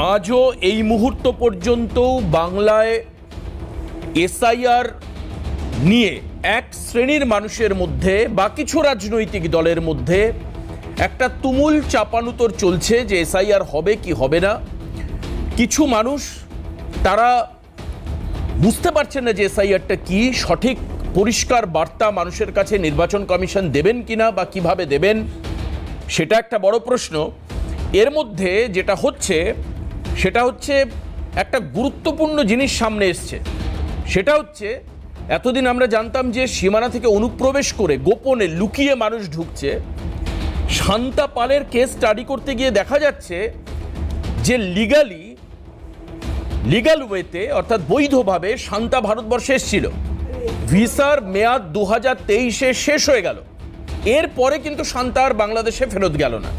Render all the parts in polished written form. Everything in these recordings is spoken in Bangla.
আজও এই মুহূর্ত পর্যন্ত বাংলায় এসআইআর নিয়ে এক শ্রেণীর মানুষের মধ্যে বা কিছু রাজনৈতিক দলের মধ্যে একটা তুমুল চাপানুতর চলছে যে এসআইআর হবে কি হবে না। কিছু মানুষ তারা বুঝতে পারছেন না যে এসআইআরটা কি, সঠিক পরিষ্কার বার্তা মানুষের কাছে নির্বাচন কমিশন দেবেন কিনা বা কিভাবে দেবেন সেটা একটা বড় প্রশ্ন। এর মধ্যে যেটা হচ্ছে সেটা হচ্ছে একটা গুরুত্বপূর্ণ জিনিস সামনে এসছে, সেটা হচ্ছে এতদিন আমরা জানতাম যে সীমানা থেকে অনুপ্রবেশ করে গোপনে লুকিয়ে মানুষ ঢুকছে। শান্তা পালের কেস স্টাডি করতে গিয়ে দেখা যাচ্ছে যে লিগ্যাল ওয়েতে অর্থাৎ বৈধভাবে শান্তা ভারতবর্ষে এসেছিল, ভিসার মেয়াদ 2023-এ শেষ হয়ে গেল, এরপরে কিন্তু শান্তা আর বাংলাদেশে ফেরত গেল না।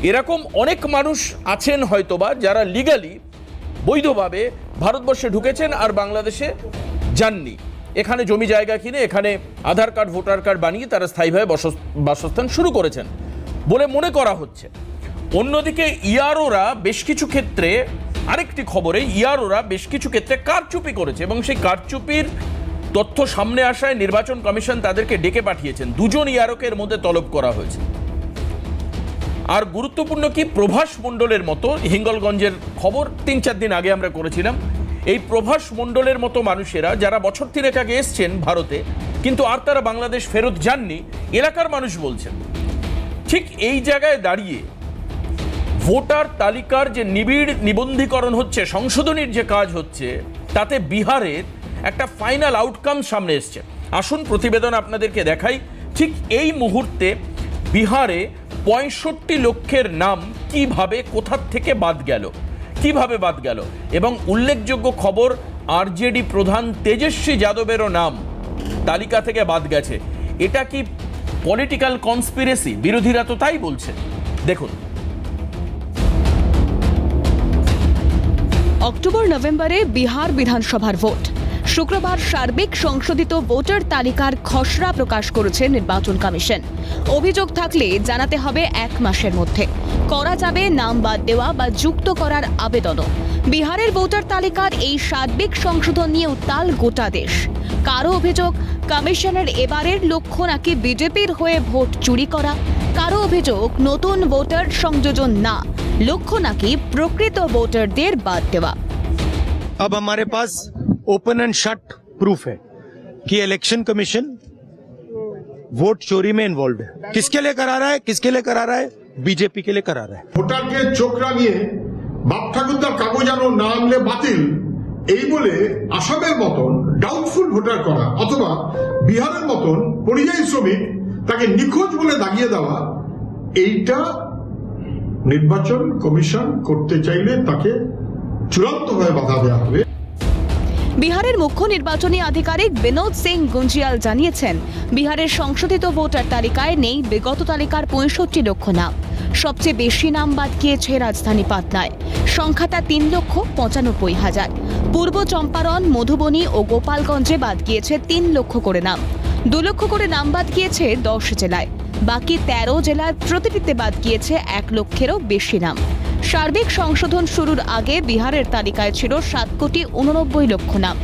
এরকম অনেক মানুষ আছেন হয়তোবা যারা লিগ্যালি বৈধভাবে ভারতবর্ষে ঢুকেছেন আর বাংলাদেশে যাননি, এখানে জমি জায়গা কিনে এখানে আধার কার্ড ভোটার কার্ড বানিয়ে তারা স্থায়ীভাবে বাসস্থান শুরু করেছেন বলে মনে করা হচ্ছে। অন্যদিকে ইআরওরা বেশ কিছু ক্ষেত্রে, আরেকটি খবরে ইআরওরা বেশ কিছু ক্ষেত্রে কারচুপি করেছে এবং সেই কারচুপির তথ্য সামনে আসায় নির্বাচন কমিশন তাদেরকে ডেকে পাঠিয়েছেন। 2 জন ইআরওকে এর মধ্যে তলব করা হয়েছে। আর গুরুত্বপূর্ণ কি, প্রভাস মণ্ডলের মতো, হিঙ্গলগঞ্জের খবর 3-4 দিন আগে আমরা করেছিলাম, এই প্রভাস মণ্ডলের মতো মানুষেরা যারা বছর 3 আগে এসছেন ভারতে কিন্তু আর তারা বাংলাদেশ ফেরত যাননি, এলাকার মানুষ বলছেন। ঠিক এই জায়গায় দাঁড়িয়ে ভোটার তালিকার যে নিবিড় নিবন্ধীকরণ হচ্ছে, সংশোধনীর যে কাজ হচ্ছে, তাতে বিহারের একটা ফাইনাল আউটকাম সামনে এসছে। আসুন প্রতিবেদন আপনাদেরকে দেখাই। ঠিক এই মুহূর্তে বিহারে 65 লক্ষের নাম কিভাবে কোথার থেকে বাদ গেল এবং উল্লেখযোগ্য খবর, আরজেডি প্রধান তেজস্বী যাদবেরও নাম তালিকা থেকে বাদ গেছে। এটা কি পলিটিক্যাল কনস্পিরেসি? বিরোধীরা তো তাই বলছে। দেখুন, অক্টোবর নভেম্বরে বিহার বিধানসভার ভোট। শুক্রবার সার্বিক সংশোধিত ভোটার তালিকার খসড়া প্রকাশ করেছে নির্বাচন কমিশন। অভিযোগ থাকলে জানাতে হবে 1 মাসের মধ্যে। করা যাবে নাম বাদ দেওয়া বা যুক্ত করার আবেদনও। বিহারের ভোটার তালিকার এই সার্বিক সংশোধন নিয়ে উত্তাল গোটা দেশ। কারো অভিযোগ, কমিশনের এবারের লক্ষ্য নাকি বিজেপির হয়ে ভোট চুরি করা। কারো অভিযোগ, নতুন ভোটার সংযোজন না, লক্ষ্য নাকি প্রকৃত ভোটারদের বাদ দেওয়া। अब हमारे पास ओपन एंड शट प्रूफ है कि इलेक्शन कमीशन वोट चोरी में इन्वॉल्व है। किसके लिए करा रहा है? बीजेपी के लिए करा रहा है। ভোটারকে চোখ রাঙিয়ে বাপ ঠাকুরদার কাগজ আনো না আনলে বাতিল, এই বলে আসামের মতন ডাউটফুল ভোটার করা অথবা বিহারের মতন পরিযায়ী শ্রমিক তাকে নিখোঁজ বলে দাগিয়ে দেওয়া, এইটা নির্বাচন কমিশন করতে চাইলে তাকে চূড়ান্তভাবে বাধা দেওয়া হবে। বিহারের মুখ্য নির্বাচনী আধিকারিক বিনোদ সিং গুঞ্জিয়াল জানিয়েছেন, বিহারের সংশোধিত ভোটার তালিকায় নেই বিগত তালিকার 65 লক্ষ নাম। সবচেয়ে বেশি নাম বাদ গিয়েছে রাজধানী পাটনায়, সংখ্যাটা 3,95,000। পূর্ব চম্পারণ, মধুবনী ও গোপালগঞ্জে বাদ গিয়েছে 3 লক্ষ করে নাম। 2 লক্ষ করে নাম বাদ গিয়েছে 10 জেলায়। বাকি 13 জেলার প্রতিটিতে বাদ গিয়েছে 1 লক্ষেরও বেশি নাম। সার্বিক সংশোধন শুরুর আগে বিহারের তালিকায় ছিল 7,89,00,000 নাম,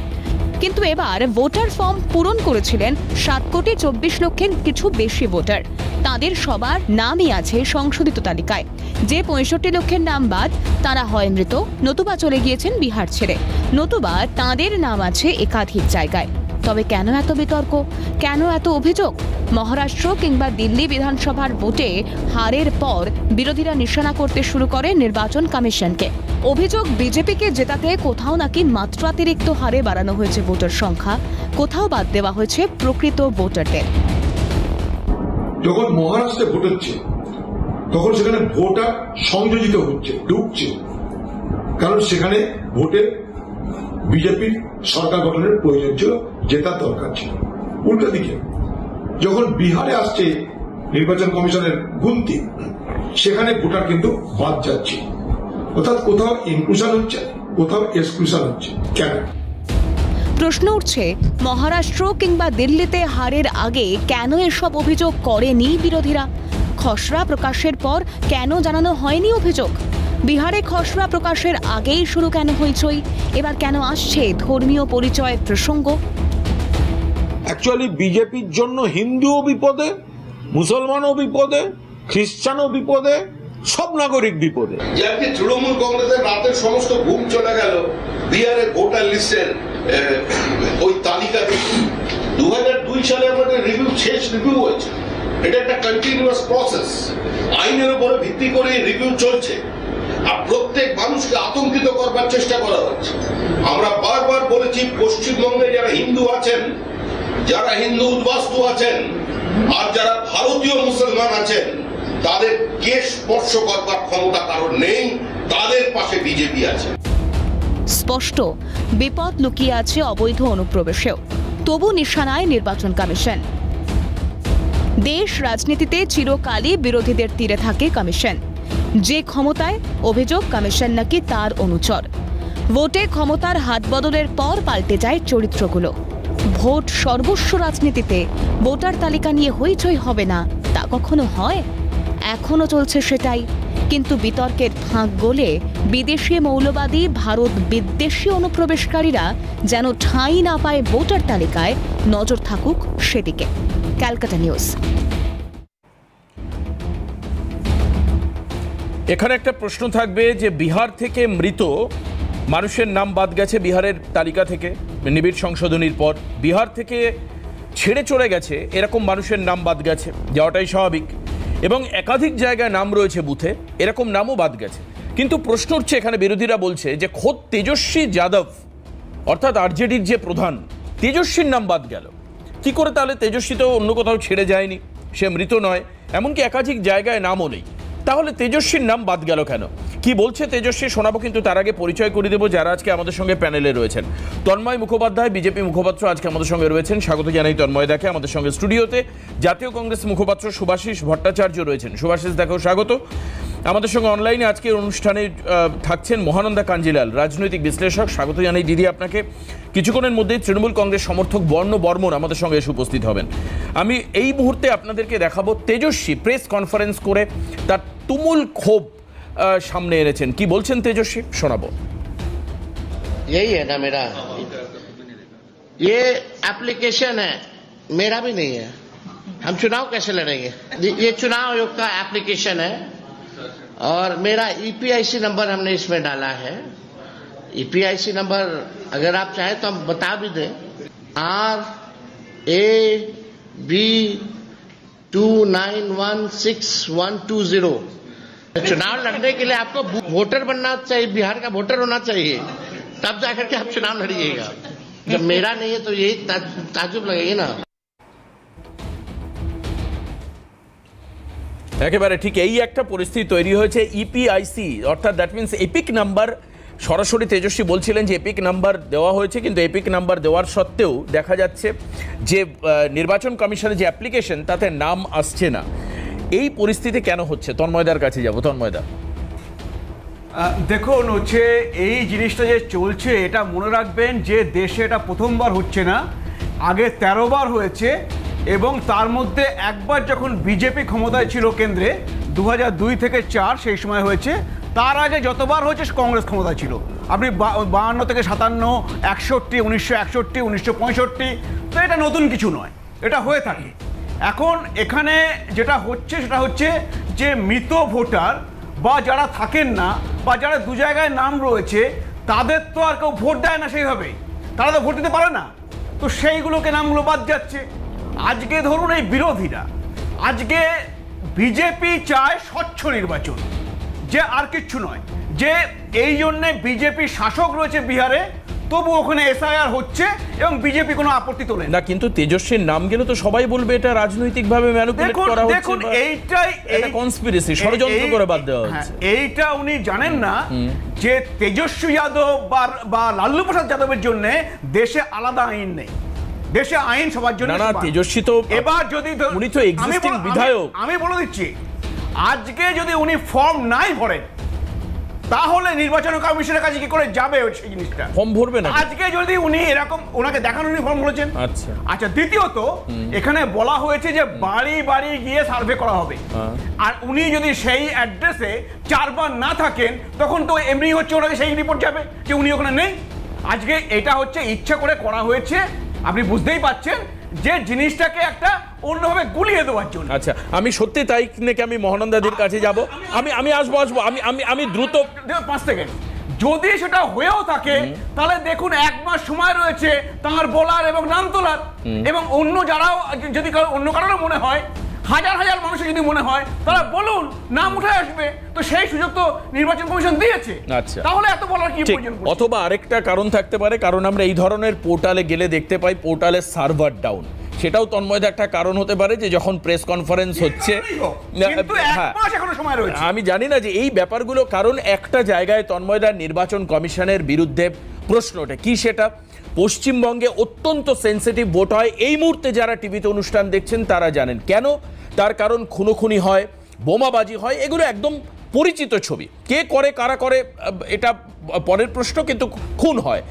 কিন্তু এবার ভোটার ফর্ম পূরণ করেছিলেন 7,24,00,000 কিছু বেশি ভোটার। তাদের সবার নামই আছে সংশোধিত তালিকায়। যে 65 লক্ষের নাম বাদ, তারা হয় মৃত, নতুবা চলে গিয়েছেন বিহার ছেড়ে, নতুবা তাদের নাম আছে একাধিক জায়গায়। তবে কেন এত বিতর্ক, কেন এত অভিযোগ? মহারাষ্ট্র কিংবা দিল্লি বিধানসভার ভোটে হারের পর বিরোধীরা নিশানা করতে শুরু করে নির্বাচন কমিশনকে। অভিযোগ, বিজেপিকে জেতাতে কোথাও নাকি মাত্রাতিরিক্ত হারে বাড়ানো হয়েছে ভোটার সংখ্যা, কোথাও বাদ দেওয়া হয়েছে প্রকৃত ভোটারদের। যখন মহারাষ্ট্রে ভোট হচ্ছে তখন সেখানে ভোটার সংযোজিত হচ্ছে, ঢুকছে, কারণ সেখানে ভোটে বিজেপির সরকার গঠনের প্রয়োজন ছিল, জেতার দরকার ছিল। উল্টো দিকে যখন বিহারে আসছে নির্বাচন কমিশনের গুনতি, সেখানে ভোটার কিন্তু বাদ যাচ্ছে, অর্থাৎ কোথাও ইনক্লুশন হচ্ছে, কোথাও এক্সক্লুশন হচ্ছে। কেন? প্রশ্ন উঠছে, মহারাষ্ট্র কিংবা দিল্লিতে হারের আগে কেন এসব অভিযোগ করেনি বিরোধীরা? খসড়া প্রকাশের পর কেন জানানো হয়নি অভিযোগ? বিহারে খসড়া প্রকাশের আগেই শুরু কেন হইচই? এবার কেন আসছে ধর্মীয় পরিচয়ের প্রসঙ্গ? অ্যাকচুয়ালি বিজেপির জন্য হিন্দুও বিপদে, মুসলমানও বিপদে, খ্রিস্টানও বিপদে, সব নাগরিক বিপদে। যে আজকে তৃণমূল কংগ্রেসের রাতের সমস্ত ঘুম চলে গেল বিহারের ভোটার লিস্টের ওই তালিকা দেখে। 2002 সালে আমাদের শেষ রিভিউ হয়েছে। এটা একটা কন্টিনিউয়াস প্রসেস, আইনের উপরে ভিত্তি করে রিভিউ চলছে, আর প্রত্যেক মানুষকে আতঙ্কিত করবার চেষ্টা করা হচ্ছে। আমরা বারবার বলেছি, পশ্চিমবঙ্গে যারা হিন্দু আছেন, যারা হিন্দু উদ্বাস্তু আছেন, আর যারা ভারতীয় মুসলমান আছেন, তাদের কেশ স্পর্শ করবার ক্ষমতা কারণ নেই, তাদের পাশে বিজেপি আছে। স্পষ্ট বিপদ লুকিয়ে আছে অবৈধ অনুপ্রবেশেও, তবু নিশানায় নির্বাচন কমিশন। দেশ রাজনীতিতে চিরকালই বিরোধীদের তীরে থাকে কমিশন। যে ক্ষমতায় অভিযোগ কমিশন নাকি তার অনুচর। ভোটে ক্ষমতার হাত বদলের পর পাল্টে যায় চরিত্রগুলো। ভোট সর্বস্ব রাজনীতিতে ভোটার তালিকা নিয়ে হইচই হবে না, তা কখনো হয়? এখনো চলছে সেটাই, কিন্তু বিতর্কের ফাঁক গলে বিদেশি মৌলবাদী ভারত বিদ্বেষী অনুপ্রবেশকারীরা যেন ঠাঁই না পায় ভোটার তালিকায়। নজর থাকুক সেদিকে। ক্যালকাটা নিউজ। এখানে একটা প্রশ্ন থাকবে যে বিহার থেকে মৃত মানুষের নাম বাদ গেছে বিহারের তালিকা থেকে নিবিড় সংশোধনীর পর। বিহার থেকে ছেড়ে চলে গেছে এরকম মানুষের নাম বাদ গেছে, যাওয়াটাই স্বাভাবিক, এবং একাধিক জায়গায় নাম রয়েছে বুথে, এরকম নামও বাদ গেছে। কিন্তু প্রশ্ন হচ্ছে, এখানে বিরোধীরা বলছে যে খোদ তেজস্বী যাদব অর্থাৎ আরজেডির যে প্রধান, তেজস্বীর নাম বাদ গেল কি করে? তাহলে তেজস্বী তো অন্য কোথাও ছেড়ে যায়নি, সে মৃত নয়, এমনকি একাধিক জায়গায় নামও নেই, তাহলে তেজস্বীর নাম বাদ গেল কেন? কি বলছে তেজস্বী শোনাবো, কিন্তু তার আগে পরিচয় করে দেবো যারা আজকে আমাদের সঙ্গে প্যানেলে রয়েছেন। তন্ময় মুখোপাধ্যায়, বিজেপি মুখপাত্র, আজকে আমাদের সঙ্গে রয়েছেন। স্বাগত জানাই তন্ময় দাকে। আমাদের সঙ্গে স্টুডিওতে জাতীয় কংগ্রেস মুখপাত্র শুভাশিস ভট্টাচার্য রয়েছেন। শুভাশিস দাকেও স্বাগত। আমাদের সঙ্গে অনলাইনে আজকের অনুষ্ঠানে থাকছেন মহানন্দা কাঞ্জিলাল, রাজনৈতিক বিশ্লেষক। স্বাগত জানাই দিদি আপনাকে। কিছুক্ষণের মধ্যেই তৃণমূল কংগ্রেস সমর্থক বর্ণ বর্মন আমাদের সঙ্গে এসে উপস্থিত হবেন। আমি এই মুহূর্তে আপনাদেরকে দেখাবো তেজস্বী প্রেস কনফারেন্স করে তার তুমুল ক্ষোভ সামনে এনেছেন। কি বলছেন তেজস্বী, শোনাবো। यही है ना मेरा, ये एप्लीकेशन है, मेरा भी नहीं है। हम चुनाव कैसे लड़ेंगे? ये चुनाव आयोग का एप्लीकेशन है और मेरा ईपीआईसी नंबर हमने इसमें डाला है। ईपीआईसी नंबर अगर आप चाहें तो हम बता भी दें, RAB29162120। चुनाव लड़ने के लिए आपको वोटर बनना चाहिए, बिहार का वोटर होना चाहिए, तब जाकर के आप चुनाव लड़िएगा। जब मेरा नहीं है तो यही ताजुब लगेगी ना। একেবারে ঠিক এই একটা পরিস্থিতি তৈরি হয়েছে। ইপিআইসি অর্থাৎ দ্যাট মিনস এপিক নাম্বার, সরাসরি তেজস্বী বলছিলেন যে এপিক নাম্বার দেওয়া হয়েছে, কিন্তু এপিক নাম্বার দেওয়ার সত্ত্বেও দেখা যাচ্ছে যে নির্বাচন কমিশনের যে অ্যাপ্লিকেশন তাতে নাম আসছে না। এই পরিস্থিতি কেন হচ্ছে? তন্ময়দার কাছে যাব। তন্ময়দা, দেখুন, হচ্ছে এই জিনিসটা যে চলছে, এটা মনে রাখবেন যে দেশে এটা প্রথমবার হচ্ছে না, আগে 13 বার হয়েছে, এবং তার মধ্যে একবার যখন বিজেপি ক্ষমতায় ছিল কেন্দ্রে 2002 থেকে 4 সেই সময় হয়েছে। তার আগে যতবার হয়েছে কংগ্রেস ক্ষমতায় ছিল। আপনি 52 থেকে 57, 61, 1961, 1965, তো এটা নতুন কিছু নয়, এটা হয়ে থাকে। এখন এখানে যেটা হচ্ছে সেটা হচ্ছে যে মৃত ভোটার বা যারা থাকেন না বা যারা দু জায়গায় নাম রয়েছে, তাদের তো আর কেউ ভোট দেয় না সেইভাবে, তারা তো ভোট দিতে পারে না, তো সেইগুলোকে নামগুলো বাদ যাচ্ছে। আজকে ধরুন এই বিরোধীরা, আজকে বিজেপি চায় স্বচ্ছ নির্বাচন, যে আর কিচ্ছু নয়, যে এই জন্যে বিজেপি শাসক রয়েছে বিহারে, তবু ওখানে এসআইআর হচ্ছে এবং বিজেপি কোনো আপত্তি তোলে না। কিন্তু তেজস্বীর নাম গেলে তো সবাই বলবে এটা রাজনৈতিকভাবে ম্যানিপুলেট করা হচ্ছে। দেখুন, এইটাই এটা কনস্পিরেসি, ষড়যন্ত্র করে বাদ দেওয়া হচ্ছে। এইটা উনি জানেন না যে তেজস্বী যাদব বা লাল্লু প্রসাদ যাদবের জন্য দেশে আলাদা আইন নেই, দেশে আইন সবার জন্য। না, তেজস্বী তো এবার যদি উনি তো এক্সিস্টিং বিধায়ক। আমি বলে দিচ্ছি, আজকে যদি উনি ফর্ম নাই ভরেন, তাহলে নির্বাচন কমিশনের কাছে কি করে যাবে সেই জিনিসটা? ফর্ম ভরবে না। আজকে যদি উনি এরকম ওনাকে দেখানো ফর্ম বলেছেন, আচ্ছা আচ্ছা, দ্বিতীয়ত এখানে বলা হয়েছে যে বাড়ি বাড়ি গিয়ে সার্ভে করা হবে, আর উনি যদি সেই অ্যাড্রেসে 4 বার না থাকেন তখন তো এমনি হচ্ছে ওনাকে সেই রিপোর্ট যাবে যে উনি ওখানে নেই। আজকে এটা হচ্ছে ইচ্ছা করে করা হয়েছে, আপনি বুঝতেই পাচ্ছেন যে জিনিসটাকে একটা অন্যভাবে গুলিয়ে দেওয়ার জন্য। আচ্ছা, আমি সত্যি তাই নাকি আমি মহানন্দাদির কাছে যাব, আমি আসবো আমি দ্রুত 5 সেকেন্ড। যদি সেটা হয়েও থাকে তাহলে দেখুন 1 মাস সময় রয়েছে তার বলার এবং নাম তোলার, এবং অন্য যারাও যদি অন্য কারণে মনে হয়, হাজার হাজার মানুষের যদি মনে হয় তারা বলুন, নাম উঠে আসবে, তো সেই সুযোগ তো নির্বাচন কমিশন দিয়েছে। আচ্ছা, তাহলে এত বলার কি ঠিক। প্রয়োজন? অথবা আরেকটা কারণ থাকতে পারে, কারণ আমরা এই ধরনের পোর্টালে গেলে দেখতে পাই পোর্টালের সার্ভার ডাউন, সেটাও তন্ময়দা একটা কারণ হতে পারে যে যখন প্রেস কনফারেন্স হচ্ছে। কিন্তু 1 মাস এখনো সময় রয়েছে। আমি জানি না যে এই ব্যাপারগুলো, কারণ একটা জায়গায় তন্ময়দা নির্বাচন কমিশনের বিরুদ্ধে প্রশ্ন ওঠে কি, সেটা পশ্চিমবঙ্গে অত্যন্ত সেন্সিটিভ ভোট হয়। এই মুহূর্তে যারা টিভিতে অনুষ্ঠান দেখছেন তারা জানেন কেন, তার কারণ খুনোখুনি হয়, বোমাবাজি হয়, এগুলো একদম পরিচিত ছবি। কে করে কারা করে এটা পরের প্রশ্ন, কিন্তু খুন হয়,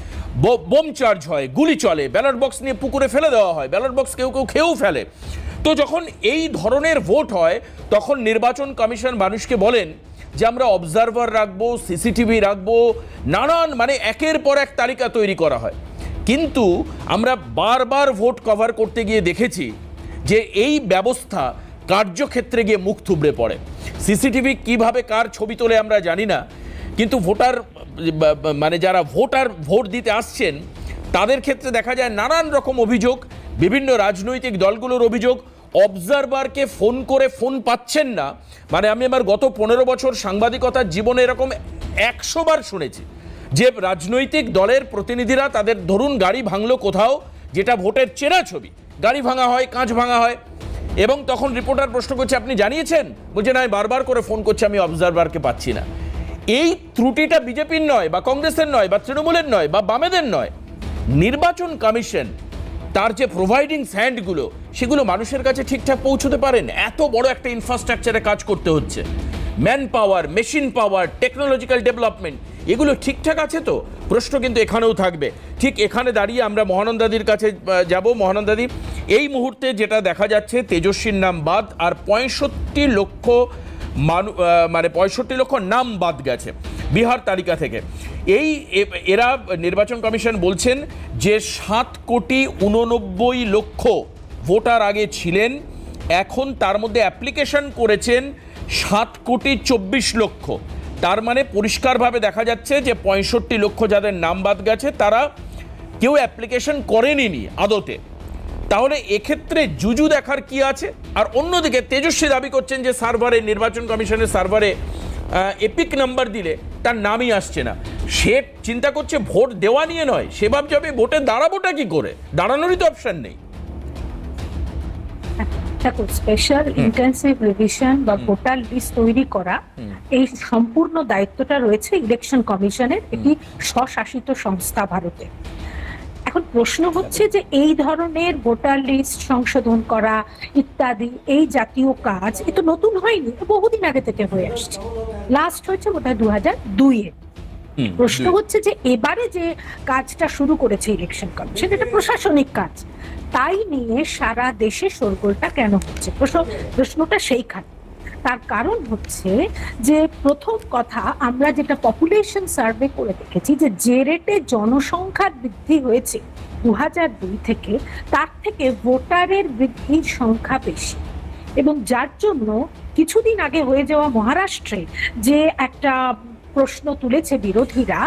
বোম চার্জ হয়, গুলি চলে, ব্যালট বক্স নিয়ে পুকুরে ফেলে দেওয়া হয়, ব্যালট বক্স কেউ কেউ খেয়েও ফেলে। তো যখন এই ধরনের ভোট হয় তখন নির্বাচন কমিশন মানুষকে বলেন যে আমরা অবজারভার রাখবো, সিসিটিভি রাখবো, নানান মানে একের পর এক তালিকা তৈরি করা হয়। কিন্তু আমরা বারবার ভোট কভার করতে গিয়ে দেখেছি যে এই ব্যবস্থা কার্যক্ষেত্রে গিয়ে মুখ থুবড়ে পড়ে। সিসিটিভি কিভাবে কার ছবি তোলে আমরা জানি না, কিন্তু ভোটার মানে যারা ভোট দিতে আসছেন তাদের ক্ষেত্রে দেখা যায় নানান রকম অভিযোগ, বিভিন্ন রাজনৈতিক দলগুলোর অভিযোগ, অবজারভারকে ফোন করে ফোন পাচ্ছেন না। মানে আমি আমার গত 15 বছর সাংবাদিকতার জীবনে এরকম 100 বার শুনেছি যে রাজনৈতিক দলের প্রতিনিধিরা তাদের ধরুন গাড়ি ভাঙলো কোথাও, যেটা ভোটের চেনা ছবি, গাড়ি ভাঙা হয়, কাঁচ ভাঙা হয়, এবং তখন রিপোর্টার প্রশ্ন করছে আপনি জানিয়েছেন, বলছে না, আমি বারবার করে ফোন করছি, আমি অবজারভারকে পাচ্ছি না। এই ত্রুটিটা বিজেপির নয়, বা কংগ্রেসের নয়, বা তৃণমূলের নয়, বা বামেদের নয়, নির্বাচন কমিশন তার যে প্রোভাইডিং হ্যান্ডগুলো সেগুলো মানুষের কাছে ঠিকঠাক পৌঁছতে পারেন। এত বড় একটা ইনফ্রাস্ট্রাকচারে কাজ করতে হচ্ছে, man power, machine power, technological development, এগুলো ঠিকঠাক আছে তো? প্রশ্ন কিন্তু এখানেও থাকবে। ঠিক এখানে দাঁড়িয়ে আমরা মহানন্দাদির কাছে যাব। মহানন্দাদি, এই মুহূর্তে যেটা দেখা যাচ্ছে তেজস্বীর নাম বাদ, আর 65 লক্ষ মানে 65 লক্ষ নাম বাদ গেছে বিহার তালিকা থেকে। এরা নির্বাচন কমিশন বলছেন যে 7,89,00,000 ভোটার আগে ছিলেন, এখন তার মধ্যে অ্যাপ্লিকেশন করেছেন 7,24,00,000। তার মানে পরিষ্কারভাবে দেখা যাচ্ছে যে 65 লক্ষ যাদের নাম বাদ গেছে তারা কেউ অ্যাপ্লিকেশন করেনি আদতে। তাহলে এক্ষেত্রে জুজু দেখার কি আছে? আর অন্যদিকে তেজস্বী দাবি করছেন যে সার্ভারে, নির্বাচন কমিশনের সার্ভারে এপিক নাম্বার দিলে তার নামই আসছে না। সে চিন্তা করছে ভোট দেওয়া নিয়ে নয়, সে ভাবছে আমি ভোটে দাঁড়াবোটা কি করে, দাঁড়ানোরই তো অপশন নেই। দেখো, স্পেশাল ইন্টেন্সিভ রিভিশন বা ভোটার লিস্ট তৈরি করা, এই সম্পূর্ণ দায়িত্বটা রয়েছে ইলেকশন কমিশনের। এটি স্বশাসিত সংস্থা ভারতে। এখন প্রশ্ন হচ্ছে যে এই ধরনের ভোটার লিস্ট সংশোধন করা ইত্যাদি এই জাতীয় কাজ এ তো নতুন হয়নি, বহুদিন আগে থেকে হয়ে আসছে। লাস্ট হয়েছে বোধহয় 2002-এ। প্রশ্ন হচ্ছে যে এবারে যে কাজটা শুরু করেছে ইলেকশন কমিশন, এটা প্রশাসনিক কাজ, তাই নিয়ে সারা দেশে শোরগোলটা কেন হচ্ছে? প্রশ্নটা সেইখানে। তার কারণ হচ্ছে যে প্রথম কথা, আমরা যেটা পপুলেশন সার্ভে করে দেখেছি যে রেটে জনসংখ্যার বৃদ্ধি হয়েছে 2002 থেকে, তার থেকে ভোটারের বৃদ্ধির সংখ্যা বেশি। এবং যার জন্য কিছুদিন আগে হয়ে যাওয়া মহারাষ্ট্রে যে একটা প্রশ্ন তুলেছে বিরোধীরা,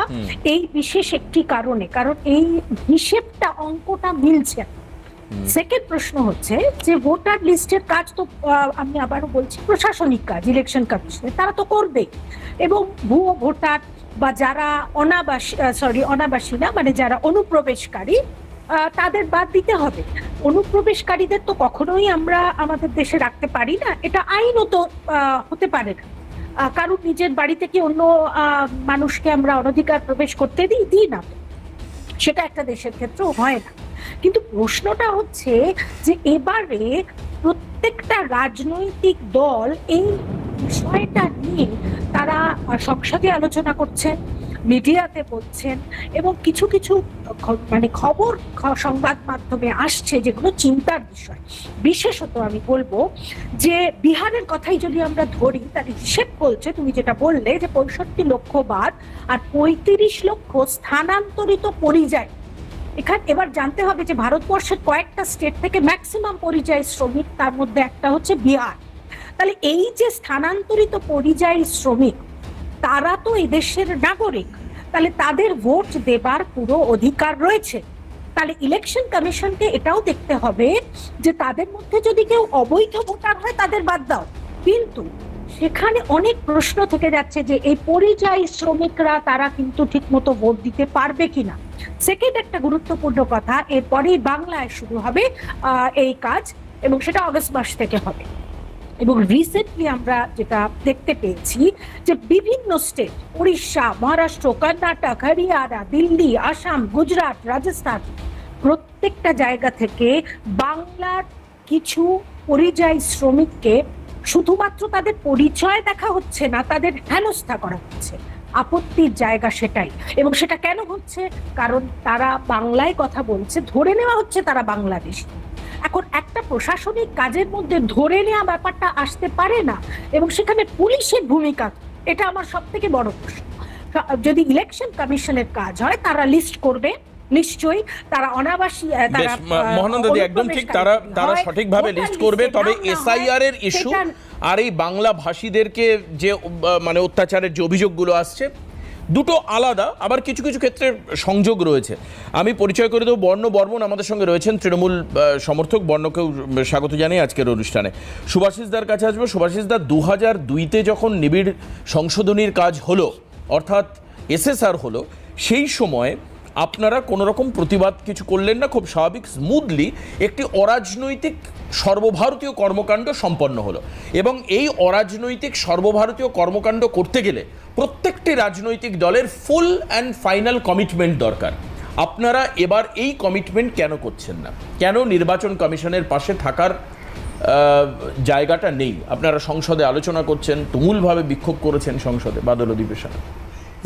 এই বিশেষ একটি কারণে, কারণ এই হিসেবটা, অঙ্কটা মিলছে। সেকেন্ড প্রশ্ন হচ্ছে যে ভোটার লিস্টের কাজ তো আমি আবারও বলছি প্রশাসনিক কাজ, ইলেকশন কমিশনের, তারা তো করবে। এবং ভুয়ো ভোটার বা যারা অনাবাসী না, মানে যারা অনুপ্রবেশকারী, তাদের বাদ দিতে হবে। অনুপ্রবেশকারীদের তো কখনোই আমরা আমাদের দেশে রাখতে পারি না, এটা আইনত হতে পারে না। কারণ নিজের বাড়ি থেকে অন্য মানুষকে আমরা অনধিকার প্রবেশ করতে দিই না, সেটা একটা দেশের ক্ষেত্রেও হয় না। কিন্তু প্রশ্নটা হচ্ছে যে এবারে প্রত্যেকটা রাজনৈতিক দল এই বিষয়টা নিয়ে তারা সংসদে আলোচনা করছেন, মিডিয়াতে বলছেন, এবং কিছু কিছু মানে খবর সংবাদ মাধ্যমে আসছে যেগুলো চিন্তার বিষয়। বিশেষত আমি বলবো যে বিহারের কথাই যদি আমরা ধরি, তার হিসেব বলছে, তুমি যেটা বললে যে 65 লক্ষ বাদ আর 35 লক্ষ স্থানান্তরিত পরিযায়ী। এখানে এবার জানতে হবে যে ভারতবর্ষের কয়েকটা স্টেট থেকে ম্যাক্সিমাম পরিযায়ী শ্রমিক, তার মধ্যে একটা হচ্ছে বিহার। তাহলে এই যে স্থানান্তরিত পরিযায়ী শ্রমিক, তারা তো এই দেশের নাগরিক, তাহলে তাদের ভোট দেবার পুরো অধিকার রয়েছে। তাহলে ইলেকশন কমিশনকে এটাও দেখতে হবে যে তাদের মধ্যে যদি কেউ অবৈধ ভোটার হয় তাদের বাদ দাও, কিন্তু সেখানে অনেক প্রশ্ন থেকে যাচ্ছে যে এই পরিযায়ী শ্রমিকরা তারা কিন্তু ঠিকমতো ভোট দিতে পারবে কিনা। সেকেন্ড একটা গুরুত্বপূর্ণ কথা, এরপরেই বাংলায় শুরু হবে এই কাজ, এবং সেটা আগস্ট মাস থেকে হবে। এবং রিসেন্টলি আমরা যেটা দেখতে পেয়েছি যে বিভিন্ন স্টেট, উড়িষ্যা, মহারাষ্ট্র, কর্ণাটক, হরিয়ানা, দিল্লি, আসাম, গুজরাট, রাজস্থান, প্রত্যেকটা জায়গা থেকে বাংলার কিছু পরিযায়ী শ্রমিককে শুধুমাত্র তাদের পরিচয় দেখা হচ্ছে না, তাদের হেনস্থা করা হচ্ছে। আপত্তির জায়গা সেটাই। এবং সেটা কেন হচ্ছে? কারণ তারা বাংলায় কথা বলছে, ধরে নেওয়া হচ্ছে তারা বাংলাদেশী। এখন একটা প্রশাসনিক কাজের মধ্যে ধরে নেওয়া ব্যাপারটা আসতে পারে না, এবং সেখানে পুলিশের ভূমিকা, এটা আমার সব থেকে বড় প্রশ্ন। যদি ইলেকশন কমিশনের কাজ হয়, তারা লিস্ট করবে, নিশ্চয়ই তারা অনাবাসী, তারা মহানন্দাদি একদম ঠিক, তারা সঠিকভাবে লিস্ট করবে। তবে এসআইআর এর ইস্যু আর এই বাংলা ভাষীদেরকে যে মানে অত্যাচারের যে অভিযোগগুলো আসছে, দুটো আলাদা, আবার কিছু কিছু ক্ষেত্রে সংযোগ রয়েছে। আমি পরিচয় করে দেবো, বর্ণ বর্মন আমাদের সঙ্গে রয়েছেন, তৃণমূল সমর্থক। বর্ণকেও স্বাগত জানাই আজকের অনুষ্ঠানে। সুভাষিসদার কাছে আসবো। সুভাষিসদা, 2002-তে যখন নিবিড় সংশোধনীর কাজ হলো, অর্থাৎ এসএসআর হলো, সেই সময় আপনারা কোনো রকম প্রতিবাদ কিছু করলেন না, খুব স্বাভাবিক স্মুথলি একটি অরাজনৈতিক সর্বভারতীয় কর্মকাণ্ড সম্পন্ন হলো। এবং এই অরাজনৈতিক সর্বভারতীয় কর্মকাণ্ড করতে গেলে প্রত্যেকটি রাজনৈতিক দলের ফুল অ্যান্ড ফাইনাল কমিটমেন্ট দরকার। আপনারা এবার এই কমিটমেন্ট কেন করছেন না? কেন নির্বাচন কমিশনের পাশে থাকার জায়গাটা নেই? আপনারা সংসদে আলোচনা করছেন, তুমুলভাবে বিক্ষোভ করেছেন সংসদে বাদল অধিবেশনে।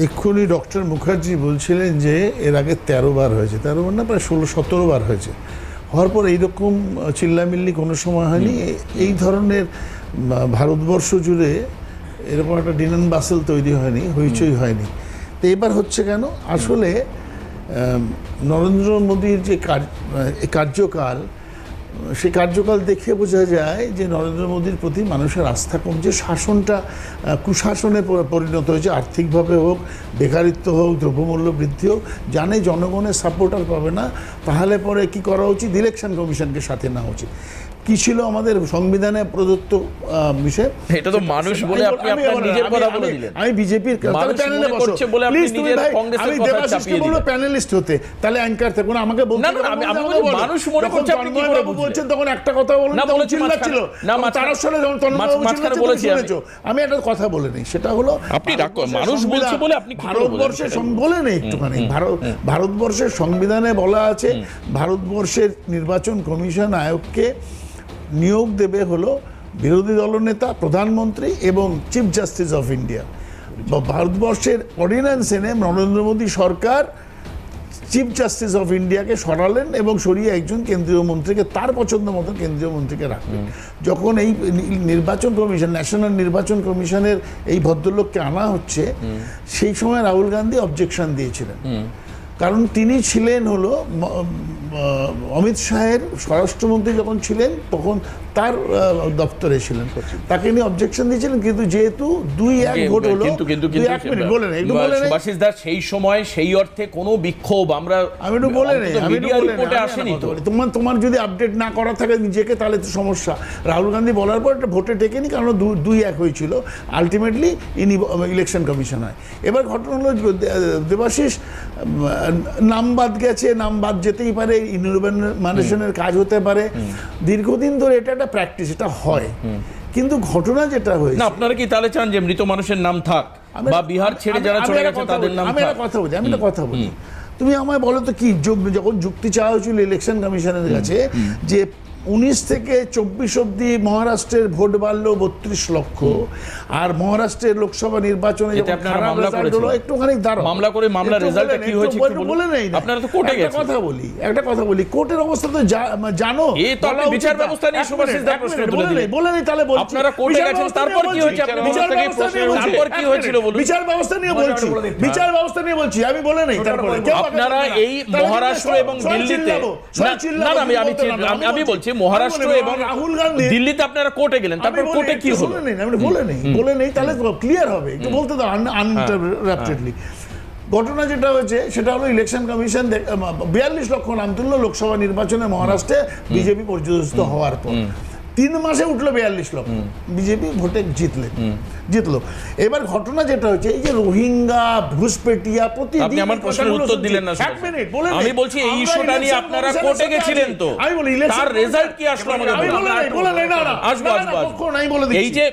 এক্ষুনি ডক্টর মুখার্জি বলছিলেন যে এর আগে 13 বার হয়েছে, 13 বার না, প্রায় 16-17 বার হয়েছে। হওয়ার পর এইরকম চিল্লামিল্লি কোনো সময় হয়নি। এই ধরনের ভারতবর্ষ জুড়ে এরকম একটা ডিনান বাসেল তৈরি হয়নি, হইচই হয়নি। তো এবার হচ্ছে কেন? আসলে নরেন্দ্র মোদীর যে কার্যকাল, সেই কার্যকাল দেখে বোঝা যায় যে নরেন্দ্র মোদীর প্রতি মানুষের আস্থা কমছে, শাসনটা কুশাসনে পরিণত হয়েছে। আর্থিকভাবে হোক, বেকারিত্ব হোক, দ্রব্যমূল্য বৃদ্ধি হোক, জানে জনগণের সাপোর্টার পাবে না, তাহলে পরে কি করা উচিত? ইলেকশন কমিশনকে সাথে নেওয়া উচিত। কি ছিল আমাদের সংবিধানে প্রদত্ত বিষয়? এটা তো মানুষ বলে আপনি আপনার নিজের কথা বলে দিলেন। আমি বিজেপির প্যানেলে বসে বলে আপনি নিজের কংগ্রেসের কথা চাপিয়ে দিলেন। বলবো প্যানেলিস্ট হতে, তাহলে অ্যাঙ্কার থাকুন, আমাকে বলতে না, আমি মানুষ মনে করছি আপনি কি করে বলছেন? তখন একটা কথা বলেন, না বলেছি চিল্লাচ্ছিল না, তার সাথে যখন মাঝখানে বলেছি আমি একটা কথা বলে নেই, সেটা হলো আপনি মানুষ বলছে বলে আপনি ভারতবর্ষের বলে নেই একটুখানি। ভারতবর্ষের সংবিধানে বলা আছে ভারতবর্ষের নির্বাচন কমিশন আয়োগকে নিয়োগ দেবে হলো বিরোধী দলনেতা, প্রধানমন্ত্রী এবং চিফ জাস্টিস অফ ইন্ডিয়া। ভারতবর্ষের অর্ডিন্যান্স এনে নরেন্দ্র মোদী সরকার চিফ জাস্টিস অফ ইন্ডিয়াকে সরালেন এবং সরিয়ে একজন কেন্দ্রীয় মন্ত্রীকে, তার পছন্দ মতো কেন্দ্রীয় মন্ত্রীকে রাখবেন। যখন এই নির্বাচন কমিশন, ন্যাশনাল নির্বাচন কমিশনের এই ভদ্রলোককে আনা হচ্ছে, সেই সময় রাহুল গান্ধী অবজেকশন দিয়েছিলেন। কারণ তিনি ছিলেন হলো অমিত শাহের স্বরাষ্ট্রমন্ত্রী যখন ছিলেন, তখন তার দপ্তরে ছিলেন, তাকে নিয়ে অবজেকশন দিয়েছিলেন। কিন্তু যেহেতু 2-1 ভোট হলো, সুভাষিস দাস, সেই সময় সেই অর্থে কোনো বিক্ষোভ আমরা আমি একটু বলে নেই, আসেনি তো। তোমার যদি আপডেট না করা থাকে নিজেকে, তাহলে তো সমস্যা। রাহুল গান্ধী বলার পর একটা ভোটে টেকেনি, কারণ 2-1 হয়েছিল। আলটিমেটলি ইনি ইলেকশন কমিশন হয়। এবার ঘটনা হলো দেবাশিস নাম বাদ গেছে, নাম বাদ যেতেই পারে, ইনভেনশনের কাজ হতে পারে। দীর্ঘদিন ধরে এটা একটা প্র্যাকটিস, এটা হয়। কিন্তু ঘটনা যেটা হয়েছে, না, আপনারা কি তাহলে চান যে মৃত মানুষের নাম থাক, বা বিহার ছেড়ে যারা চলে গেছে তাদের নাম থাক? আমি একটা কথা বলি, তুমি আমায় বলো তো কি যখন যুক্তি চাওয়া হয়েছিল ইলেকশন কমিশনের কাছে যে 19 থেকে 24 অব্দি মহারাষ্ট্রের ভোট বাড়লো 32 লক্ষ, আর মহারাষ্ট্রের লোকসভা নির্বাচনে এতে যখন আপনারা খারাপ মামলা result করেছিলেন। হলো, একটুখানি দাঁড়াও, মামলা করে মামলার একটু রেজাল্টটা বলে কি নেই, হয়েছে একটু একটু বলে নেই না। আপনারা তো কোর্টে একটা গেছেন। কথা বলি কোর্টের অবস্থা তো জানো, এই তো আপনি বলা বিচার উচিত না। ব্যবস্থা নিয়ে এক সুভাষিস মিনিট, দা এক প্রশ্ন মিনিট, তুলে বলে দিলেন। নেই, বলে নেই, তাহলে বলছি। আপনারা কোর্টে বিচার গেছেন, ব্যবস্থা তারপর নিয়ে কি হয়েছে? আপনি বিচার ব্যবস্থা ব্যবস্থা নিয়ে বলছি। তারপর কি হয়েছিল বলুন? বিচার ব্যবস্থা নিয়ে বলছি, বিচার ব্যবস্থা নিয়ে বলছি, আমি বলে নেই। তারপরে কেউ আমাকে আপনারা বলবে না। এই তাহলে মহারাষ্ট্র কিন্তু এবং সব দিল্লিতে চিল্লাবো, সব না, চিল্লাবো, না, আমি বলছি, বলছি মহারাষ্ট্র এবং রাহুল গান্ধী দিল্লিতে আপনারা কোর্টে গেলেন, তারপর কোর্টে কি হলো? বলে নেই তাহলে ক্লিয়ার হবে, একটু বলতে দাও আনইন্টারাপ্টেডলি। ঘটনা যেটা হয়েছে সেটা হলো ইলেকশন কমিশন 42 লক্ষ নাম তুললো লোকসভা নির্বাচনে মহারাষ্ট্রে বিজেপি পর্যদস্ত হওয়ার পর। 3 মাসে উঠলো 42 লক্ষ, বিজেপি ভোটে জিতলো। এবার ঘটনা যেটা হচ্ছে, এই যে রোহিঙ্গা, ঘুষপেটিয়া, প্রতিদিন আপনি আমার প্রশ্নের উত্তর দিলেন না। এক মিনিট, বলে নেই। আমি বলছি এই আমরা ইস্যুটা নিয়ে election আপনারা commission-এর কোর্টে সাথে গেছিলেন আছি। তো, আমি বলি election তার রেজাল্ট কি আসলো আমাদের আমি বলুন। বলে নেই, না, আসবো, না, আসবো, না, আসবো। কখনো, আমি বলে দিচ্ছি। এই যে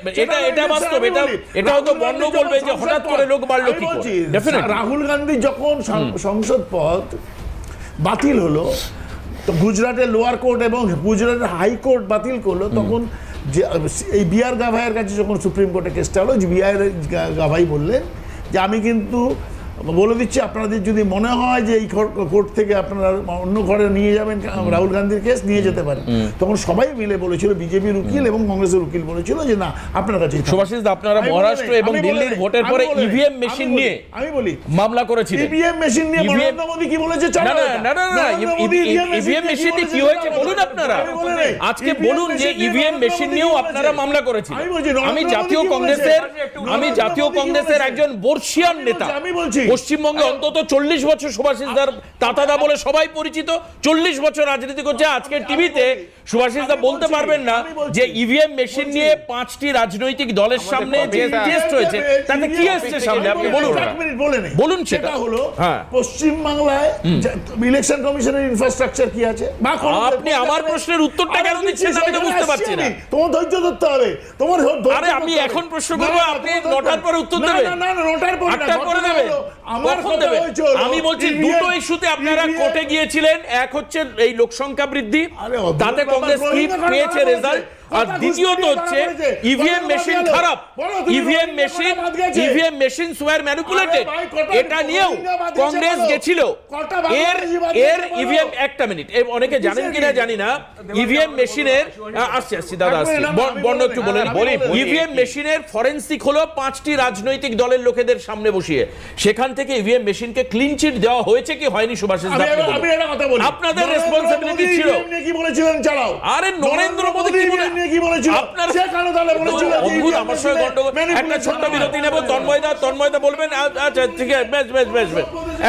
এটা বাস্তব, এটা হয়তো বন্য বলবে যে হঠাৎ করে লোক বাড়লো কি করে। Definitely। রাহুল গান্ধী যখন সংসদ পদ বাতিল হলো, তো গুজরাটের লোয়ার কোর্ট এবং গুজরাটের হাইকোর্ট বাতিল করলো, তখন যে এই বিআর গাভাইয়ের কাছে যখন সুপ্রিম কোর্টে কেসটা হলো, যে বিআর গাভাই বললেন যে আমি কিন্তু বলে দিচ্ছি, আপনাদের যদি মনে হয় যে এই কোর্ট থেকে আপনারা অন্য ঘরে নিয়ে যাবেন রাহুল গান্ধীর কেস, নিয়ে যেতে পারেন। তখন সবাই মিলে বলেছিল, বিজেপির উকিল এবং কংগ্রেসের উকিল বলেছিল যে না, আপনার কাছে সুভাষিস দা, আপনারা মহারাষ্ট্র এবং দিল্লির ভোটের পরে ইভিএম মেশিন নিয়ে আমি বলি মামলা করেছিলেন। ইভিএম মেশিন নিয়ে নরেন্দ্র মোদী কি বলেছে? না, ইভিএম মেশিন নিয়ে কি হয়েছে বলুন আপনারা। আজকে বলুন যে ইভিএম মেশিন নিয়েও আপনারা মামলা করেছিলেন। আমি জাতীয় কংগ্রেসের একজন বর্ষিয়ান নেতা, আমি বলছি পশ্চিমবঙ্গে অন্তত 40 বছর সুভাষিস দার তাতাদা বলে সবাই পরিচিত, 40 বছর রাজনীতি করছে। আজকে টিভিতে সুভাষিস দা বলতে পারবেন না যে ইভিএম মেশিন নিয়ে 5টি রাজনৈতিক দলের সামনে যে টেস্ট হয়েছে তাতে কি এসেছে সামনে, আপনি বলুন। বলুন সেটা হলো হ্যাঁ। পশ্চিম বাংলায় ইলেকশন কমিশনের ইনফ্রাস্ট্রাকচার কি আছে? আপনি আমার প্রশ্নের উত্তরটা কেন দিচ্ছেন আমি তো বুঝতে পারছি না। তোমার ধৈর্য ধরতে হবে, তোমার আরে আমি এখন প্রশ্ন করবো, আপনি 9টার পরে উত্তর দেবেন। না, 9টার পরে 8টার পরে দেবেন। আমার কখন দেবেন? আমি বলছি দুটো ইস্যুতে আপনারা কোর্টে গিয়েছিলেন। এক হচ্ছে এই লোকসংখ্যা বৃদ্ধি, তাতে কংগ্রেস কি পেয়েছে রেজাল্ট, আর দ্বিতীয়ত হচ্ছে ইভিএম মেশিন খারাপ, ইভিএম মেশিন ওয়্যার ম্যানিপুলেটেড, এটা নিয়েও কংগ্রেস গেছিল। এর ইভিএম, একটা মিনিট, অনেকে জানেন কিনা জানি না, ইভিএম মেশিনের আসছি দাদা, আসছি বর্ণ একটু বলেন। ইভিএম মেশিনের ফরেনসিক হলো 5টি রাজনৈতিক দলের লোকেদের সামনে বসিয়ে, সেখান থেকে ইভিএম মেশিনকে ক্লিন চিট দেওয়া হয়েছে কি হয়নি? সুভাষিস দা, আপনাদের রেসপন্সিবিলিটি ছিল। কি বলেছিলেন চালাও? আরে নরেন্দ্র মোদী কি বলেছিল? আপনার অদ্ভুত, আমার সঙ্গে গন্ডগোল। একটা ছোট্ট বিরতি নেব, তন্ময়দা বলবেন। আচ্ছা ঠিক আছে, বেশ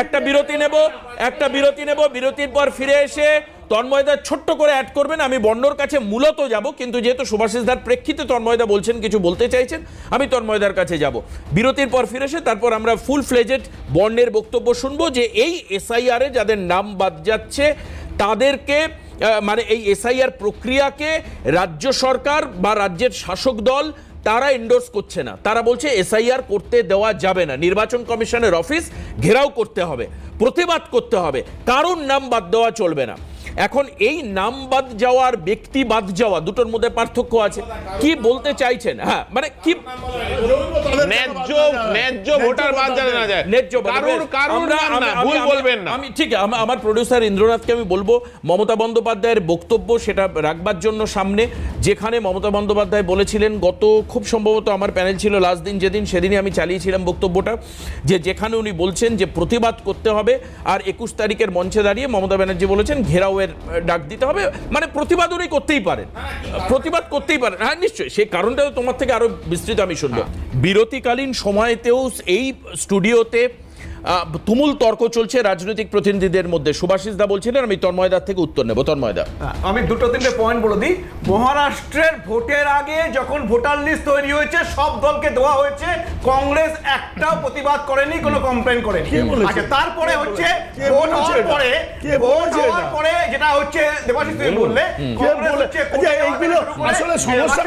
একটা বিরতি নেব, বিরতির পর ফিরে এসে তন্ময়দা ছোট্ট করে অ্যাড করবেন। আমি বন্ডর কাছে মূলত যাব, কিন্তু যেহেতু সুভাষিস দার প্রেক্ষিতে তন্ময়দা বলছেন, কিছু বলতে চাইছেন, আমি তন্ময়দার কাছে যাব। বিরতির পর ফিরে এসে তারপর আমরা ফুল ফ্লেজেড বন্ডের বক্তব্য শুনবো, যে এই এসআইআর এ যাদের নাম বাদ যাচ্ছে তাদেরকে, মানে এই এসআইআর প্রক্রিয়াকে রাজ্য সরকার বা রাজ্যের শাসক দল তারা এন্ডোর্স করছে না। তারা বলছে এসআইআর করতে দেওয়া যাবে না, নির্বাচন কমিশনের অফিস ঘেরাও করতে হবে, প্রতিবাদ করতে হবে, কারোর নাম বাদ দেওয়া চলবে না। এখন এই নাম বাদ যাওয়ার, ব্যক্তি বাদ যাওয়া, দুটোর মধ্যে পার্থক্য আছে। কি বলতে চাইছেন? হ্যাঁ, মানে কি ন্যায্য ভোটার বাদ যাবে না যায়, ন্যায্য ভুল বলবেন না। আমি ঠিক, আমার প্রডিউসার ইন্দ্রনাথকে আমি বলবো মমতা বন্দ্যোপাধ্যায়ের বক্তব্য সেটা রাখবার জন্য সামনে, যেখানে মমতা বন্দ্যোপাধ্যায় বলেছিলেন, গত খুব সম্ভবত আমার প্যানেল ছিল লাস্ট দিন যেদিন, সেদিনই আমি চালিয়েছিলাম বক্তব্যটা, যে যেখানে উনি বলছেন যে প্রতিবাদ করতে হবে, আর 21 তারিখের মঞ্চে দাঁড়িয়ে মমতা ব্যানার্জি বলেছেন ঘেরাওয়ের ডাক দিতে হবে। মানে প্রতিবাদ উনি করতেই পারেন, প্রতিবাদ করতেই পারেন। হ্যাঁ নিশ্চয়ই, সেই কারণটা তোমার থেকে আরো বিস্তৃত আমি শুনবো। বিরতিকালীন সময়তেও এই স্টুডিওতে তুমুল তর্ক চলছে রাজনৈতিক প্রতিনিধিদের মধ্যে। সুভাষিস দা বলছিলেন, আমি তন্ময়দার থেকে উত্তর নেব। তন্ময়দা, আমি 2-3টে পয়েন্ট বলে দিই। মহারাষ্ট্রের ভোটের আগে যখন ভোটার লিস্ট তৈরি হয়েছে, সব দলকে দেওয়া হয়েছে, কংগ্রেস একটাও প্রতিবাদ করেনি, কোনো কমপ্লেন করেনি। আচ্ছা, তারপরে হচ্ছে ভোট হওয়ার পরে যেটা হচ্ছে দেবাশিস তুমি বললে, কংগ্রেস হচ্ছে আসলে সমস্যা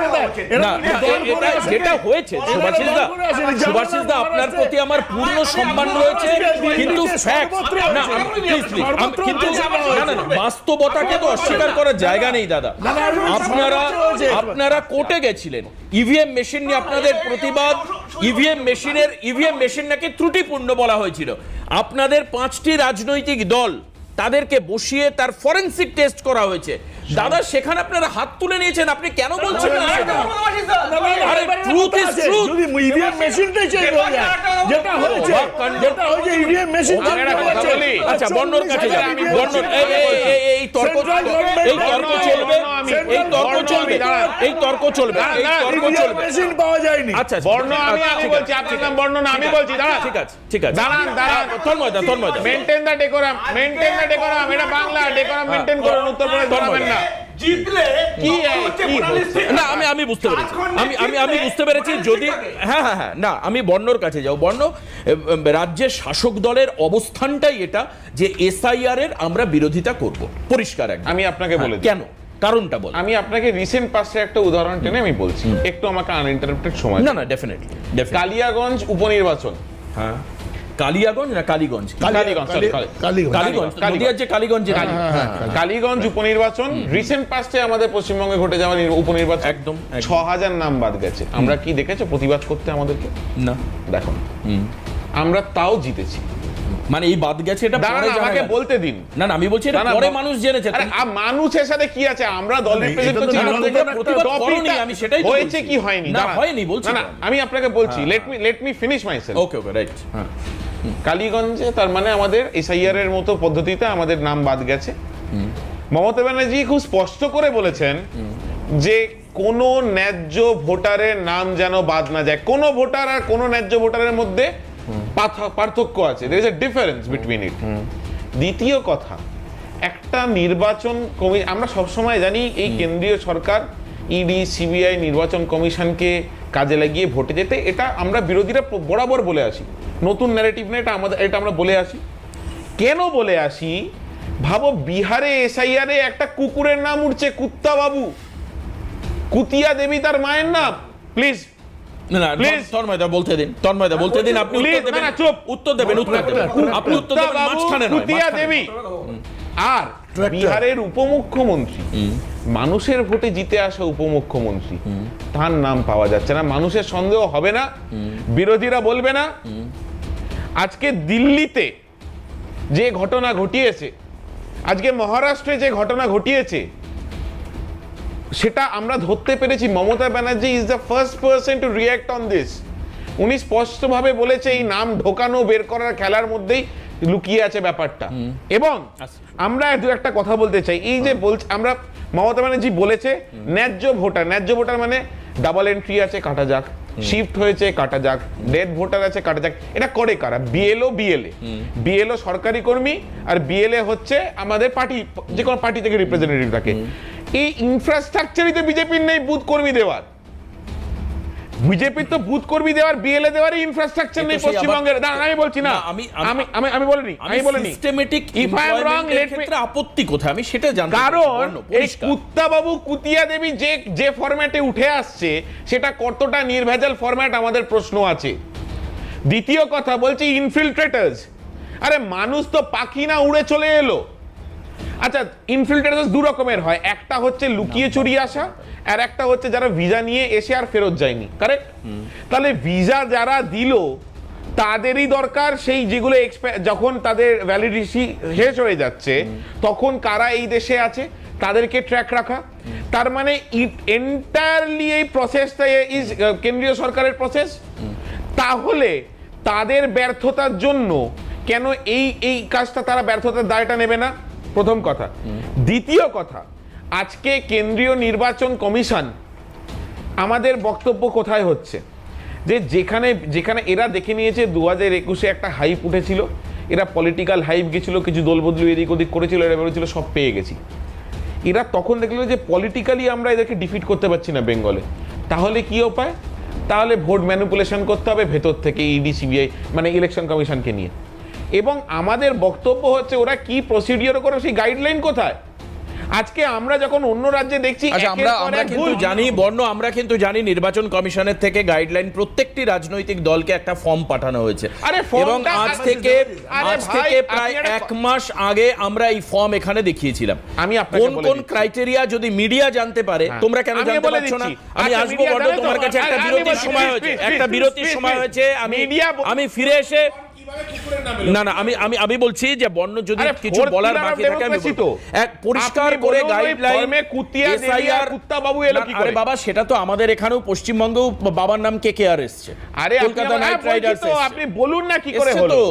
যেটা হয়েছে সুভাষিস দা, আপনার প্রতি আমার পূর্ণ সম্মান রয়েছে, হচ্ছে, কিন্তু fact- না, please, কিন্তু না, বাস্তবতাকে তো অস্বীকার করার জায়গা নেই দাদা। আপনারা কোর্টে গেছিলেন, ইভিএম মেশিন নিয়ে আপনাদের প্রতিবাদ, ইভিএম মেশিন নাকি ত্রুটিপূর্ণ বলা হয়েছিল। আপনাদের 5টি রাজনৈতিক দল তাদেরকে বসিয়ে তার ফরেনসিক টেস্ট করা হয়েছে। দাদা, সেখানে আপনারা হাত তুলে নিয়েছেন, আপনি কেন বলছেন না সেটা? আরে ট্রুথ ইজ ট্রুথ। যদি ইভিএম মেশিনটাই চেঞ্জ হয়ে যায়, যেটা হয়েছে ইভিএম মেশিন আচ্ছা, বর্ণর কাছে যান। বর্ণর এই তর্ক চলবে। মেশিন পাওয়া যায়নি। আচ্ছা, বর্ণ আমি বলছি, আপনার নাম বর্ণ না আমি বলছি। ঠিক আছে। দাঁড়ান। তন্ময় দা মেইনটেইন দ্য ডেকোরাম। এটা বাংলা, ডেকোরাম মেইনটেইন করুন, উত্তরপ্রদেশ বানাবেন না। জিতলে কি না, আমি বুঝতে পেরেছি। আমি বুঝতে পেরেছি। যদি হ্যাঁ, না, আমি বর্ণর কাছে যাও। বর্ণ, রাজ্যের শাসক দলের অবস্থানটাই এটা যে এসআইআর এর আমরা বিরোধিতা করব, পরিষ্কার একদম। আমি আপনাকে বলে দিই। কেন, কারণটা বল। আমি আপনাকে রিসেন্ট পাস্টে একটা উদাহরণ টেনে আমি বলছি, একটু আমাকে আনইন্টারাপ্টেড সময়। না, ডেফিনেটলি। কালিয়াগঞ্জ উপনির্বাচন। হ্যাঁ, কালিয়াগঞ্জ না কালীগঞ্জ? কালীগঞ্জ উপনির্বাচন রিসেন্ট পাস্টে আমাদের পশ্চিমবঙ্গে ঘটে যাওয়া উপনির্বাচন, একদম 6000 নাম বাদ গেছে। আমরা কি দেখেছো প্রতিবাদ করতে আমাদেরকে? না, দেখো আমরা তাও জিতেছি। মানে এই বাদ গেছে, এটা পরে আমাকে বলতে দিন। না, আমি বলছি এটা পরে মানুষ জেনেছে। মানুষের সাথে কি আছে? আমরা দল রিপ্রেজেন্ট করছি, আমি সেটাই হয়েছে কি হয়নি না, হয়নি বলছি না। আমি আপনাকে বলছি, লেট মি ফিনিশ মাইসেলফ। ওকে, রাইট। হ্যাঁ, কালীগঞ্জে তার মানে আমাদের এসআইআর এর মতো পদ্ধতিতে আমাদের নাম বাদ গেছে। মমতা ব্যানার্জি খুব স্পষ্ট করে বলেছেন যে কোনো ন্যায্য ভোটারের নাম যেন বাদ না যায়। কোনো ভোটার আর কোনো ন্যায্য ভোটারের মধ্যে পার্থক্য আছে, there is a difference between it। দ্বিতীয় কথা, একটা নির্বাচন আমরা সবসময় জানি এই কেন্দ্রীয় সরকার ইডি সিবিআই নির্বাচন কমিশনকে কাজে লাগিয়ে ভোটে যেতে, এটা আমরা বিরোধীরা বরাবর বলে আসি। নতুন ন্যারেটিভ না এটা আমরা বলে আসি। কেন বলে আসি? ভাবো, বিহারে এসআইআরে একটা কুকুরের নাম উঠছে, কুত্তা বাবু, কুতিয়া দেবী তার মায়ের নাম। প্লিজ তন্ময়দা বলতে দিন। আপনি উত্তর দেবেন। আপনি উত্তর দেবেন মাঝখানে নয়। কুতিয়া দেবী। আর বিহারের উপমুখ্যমন্ত্রী, মানুষের ভোটে জিতে আসা উপমুখ্যমন্ত্রী, তার নাম পাওয়া যাচ্ছে না। মানুষের সন্দেহ হবে না, বিরোধীরা বলবে না। আজকে দিল্লিতে যে ঘটনা ঘটিয়েছে, আজকে মহারাষ্ট্রে যে ঘটনা ঘটিয়েছে, সেটা আমরা ধরতে পেরেছি। Mamata Banerjee is the first person to react on this. উনি স্পষ্টভাবে বলেছে এই নাম ঢোকানো বের করার খেলার মধ্যেই লুকিয়ে আছে ব্যাপারটা। এবং আমরা দু একটা কথা বলতে চাই। এই যে আমরা মমতা ব্যানার্জি বলেছে ন্যায্য ভোটার মানে ডাবল এন্ট্রি আছে, কাটা যাক, শিফট হয়েছে, কাটা যাক, ডেড ভোটার আছে, কাটা যাক। এটা করে কারা? বিএলও সরকারি কর্মী, আর বিএলএ হচ্ছে আমাদের পার্টি, যে কোনো পার্টি থেকে রিপ্রেজেন্টেটিভ থাকে। এই ইনফ্রাস্ট্রাকচারই তো বিজেপির নেই বুথ কর্মী দেওয়ার। বিজেপির তো বুথ কর্মী দেওয়ার, বিএলএ দেওয়ার ইনফ্রাস্ট্রাকচার নেই পশ্চিমবঙ্গের। আমি বলছি না, আমি বলিনি সিস্টেমেটিক ক্ষেত্রে আপত্তি কোথায়, আমি সেটা জানতে চাই। কারণ এই কুত্তা বাবু কুতিয়া দেবী যে ফরম্যাটে উঠে আসছে, সেটা কতটা নির্ভেজাল ফরম্যাট, আমাদের প্রশ্ন আছে। দ্বিতীয় কথা বলছি ইনফিল্ট্রেটার্স। আরে মানুষ তো পাখি না, উড়ে চলে এলো। আচ্ছা, ইনফিল্ট্রেটার্স দু রকমের হয়, একটা হচ্ছে লুকিয়ে চুরিয়ে আসা, আর একটা হচ্ছে যারা ভিসা নিয়ে এসে আর ফেরত যায়নি। কারেক্ট? তাহলে ভিসা যারা দিল তাদেরই দরকার সেই যেগুলো যখন তাদের ভ্যালিডিটি শেষ হয়ে যাচ্ছে তখন কারা এই দেশে আছে তাদেরকে ট্র্যাক রাখা। তার মানে এন্টায়ারলি এই প্রসেসটা ইজ কেন্দ্রীয় সরকারের প্রসেস। তাহলে তাদের ব্যর্থতার জন্য কেন এই কাজটা, তারা ব্যর্থতার দায়টা নেবে না? প্রথম কথা। দ্বিতীয় কথা, আজকে কেন্দ্রীয় নির্বাচন কমিশন, আমাদের বক্তব্য কোথায় হচ্ছে যে যেখানে এরা দেখে নিয়েছে 2021-এ একটা হাইপ উঠেছিল, এরা পলিটিক্যাল হাইপ গেছিল, কিছু দল বদলু এদিক ওদিক করেছিল, এরা বলেছিল সব পেয়ে গেছি। এরা তখন দেখলো যে পলিটিক্যালি আমরা এদেরকে ডিফিট করতে পারছি না বেঙ্গলে, তাহলে কি উপায়? তাহলে ভোট ম্যানিপুলেশন করতে হবে ভেতর থেকে, ইডি সিবিআই মানে ইলেকশন কমিশনকে নিয়ে। এবং আমাদের বক্তব্য হচ্ছে ওরা কি প্রসিডিওর করে, সেই গাইডলাইন কোথায়? আজকে আমরা যখন অন্য রাজ্যে দেখছি আচ্ছা, একের পর আমরা এক কিন্তু ভুল। জানি আমরা কিন্তু জানি নির্বাচন কমিশনের থেকে গাইডলাইন প্রত্যেকটি রাজনৈতিক দলকে একটা ফর্ম পাঠানো হয়েছে আরে ফর্মটা- এবং আজ থেকে আরে ভাই, প্রায় আপনি একটা- 1 মাস আগে আমরা এই ফর্ম এখানে দেখিয়েছিলাম। আমি আপনাকে কোন বলে কোন দিচ্ছি। ক্রাইটেরিয়া যদি মিডিয়া জানতে পারে, হ্যাঁ। তোমরা কেন আমি জানতে বলে পারছো না? দিচ্ছি। আমি আচ্ছা, আসবো media বড়, জানে তো? তোমার কাছে একটা আমি বিরতির বলছি, সময় please, হয়েছে, please, একটা please, বিরতির please, সময় please, হয়েছে। media- আমি ফিরে এসে আমি বলছি যে বর্ণ যদি আরে, কিছু fourth বলার pillar of বাকি থাকে আমি democracy বলবো। তো। এক পরিষ্কার আপনি করে বলুন ওই গাইডলাইন ফর্মে কুতিয়া দেবী আর কুত্তাবাবু এলো কি করে? আরে বাবা, সেটা তো আমাদের এখানেও পশ্চিমবঙ্গেও বাবার নাম KKR এসছে, আরে আপনি কলকাতা আমার- নাইট বলছি রাইডার্স তো, আপনি বলুন না কি করে এসছে হলো। তো।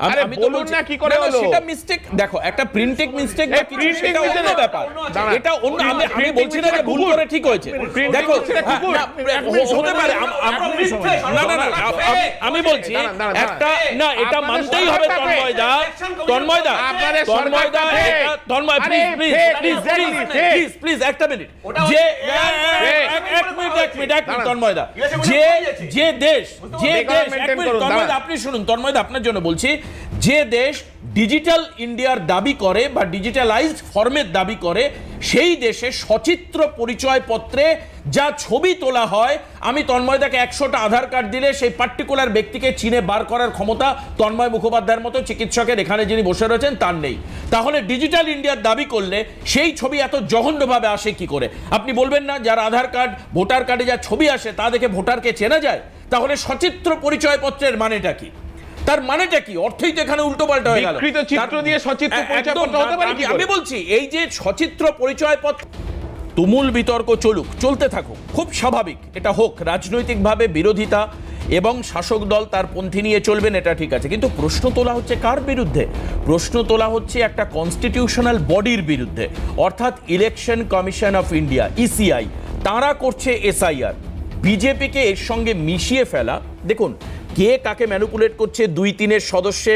আরে আমি তো বলুন বলছি, না কি করে হলো। সেটা মিস্টেক। দেখো, একটা প্রিন্টিং মিস্টেক বা এই কিছু, printing সেটা অন্য mistake- ব্যাপার। দাঁড়া। এটা অন্য, আমি printing বলছি না যে mistake ভুল কুকুর। করে ঠিক হয়েছে। printing দেখো, mistake হ্যাঁ, কুকুর। না, হতে পারে। না না না, আমি বলছি একটা, না, এটা আপনাদের মানতেই হবে সরকারটা তন্ময়দা, তন্ময়দা, আপনাদের তন্ময়দা, সরকারটা fake। তন্ময়, আরে please please fake, please exactly, fake। Please একটা মিনিট। যে এক মিনিট তন্ময়দা, যে দেশ maintain করুন, তন্ময়দা, দাঁড়ান। আপনি শুনুন তন্ময়দা, আপনার জন্য বলছি, যে দেশ ডিজিটাল ইন্ডিয়ার দাবি করে বা ডিজিটালাইজড ফর্মের দাবি করে, সেই দেশে সচিত্র পরিচয় পত্রে যা ছবি তোলা হয়, আমি তন্ময়দাকে 100টা আধার কার্ড দিলে সেই পার্টিকুলার ব্যক্তিকে চিনে বার করার ক্ষমতা তন্ময় মুখোপাধ্যায়ের মতো চিকিৎসকের এখানে যিনি বসে রয়েছেন তার নেই। তাহলে ডিজিটাল ইন্ডিয়ার দাবি করলে সেই ছবি এত জঘন্যভাবে আসে কি করে? আপনি বলবেন না যার আধার কার্ড, ভোটার কার্ডে যা ছবি আসে তা দেখে ভোটারকে চেনা যায়? তাহলে সচিত্র পরিচয় পত্রের মানেটা কি? তার মানেটা কি? অর্থই তো এখানে উল্টো পাল্টা হয়ে গেল। বিকৃত চিত্র দিয়ে সচিত্র পরিচয়পত্র হতে পারে কি করে? আমি বলছি, এই যে সচিত্র পরিচয়পত্র, তুমুল বিতর্ক চলতে থাকুক, খুব স্বাভাবিক, এটা হোক। রাজনৈতিকভাবে বিরোধিতা এবং শাসক দল তার পন্থী নিয়ে চলবেন, এটা ঠিক আছে, কিন্তু প্রশ্ন তোলা হচ্ছে কার বিরুদ্ধে? প্রশ্ন তোলা হচ্ছে একটা কনস্টিটিউশনাল বডির বিরুদ্ধে, অর্থাৎ election commission of India, ECI। তারা করছে SIR। বিজেপিকে এর সঙ্গে মিশিয়ে ফেলা, দেখুন কে কাকে ম্যানিপুলেট করছে, 2-3 সদস্যে,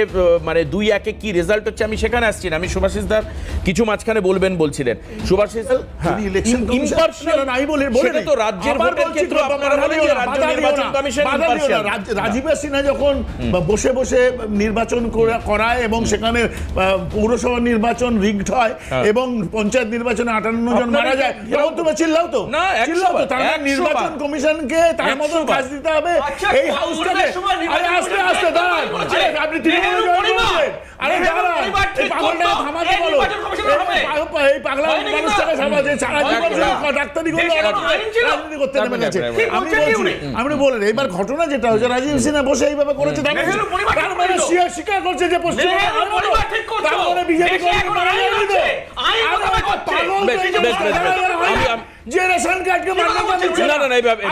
মানে 2-1 কি রেজাল্ট হচ্ছে আমি সেখানে আসছি না। আমি সুভাষিস দার কিছু মাঝখানে বলছিলেন সুভাষিস, যদি election commission- impartial, না, আমি বলে সেটা তো দিই। রাজ্যের আবার ভোটের বলছি ক্ষেত্রে তো, আপনারা বলেন যে রাজ্য বাধা দিও নির্বাচন না, কমিশন বাধা দিও না। impartial। রাজীব সিনহা যখন বসে বসে নির্বাচন করায় এবং সেখানে পৌরসভা নির্বাচন রিগড হয় এবং পঞ্চায়েত নির্বাচনে 58 জন মারা যায়, তখন তুমি চিল্লাও তো, না, 100 চিল্লাও তো। বার, তার মানে 100 নির্বাচন বার। কমিশনকে তার 100 মতন কাজ দিতে হবে। এই হাউসটাকে, আরে আস্তে আস্তে দাঁড়ান, আরে আপনি তৃণমূলে জয়েন করবেন, আরে দাঁড়ান, এই পাগলটাকে থামাতে বলো, এই পাগলা মানুষটাকে থামাতে, সারা জীবন ডাক্তারি করলো, রাজনীতি করতে নেমে গেছে। আমি বলেন, এইবার ঘটনা যেটা হয়েছে, রাজীব সিনহা বসে এইভাবে করেছে, তার মানে স্বীকার করছে যে পশ্চিমবঙ্গে বিজেপি যে রেশন কার্ডকে মান্যতা দিচ্ছেন না,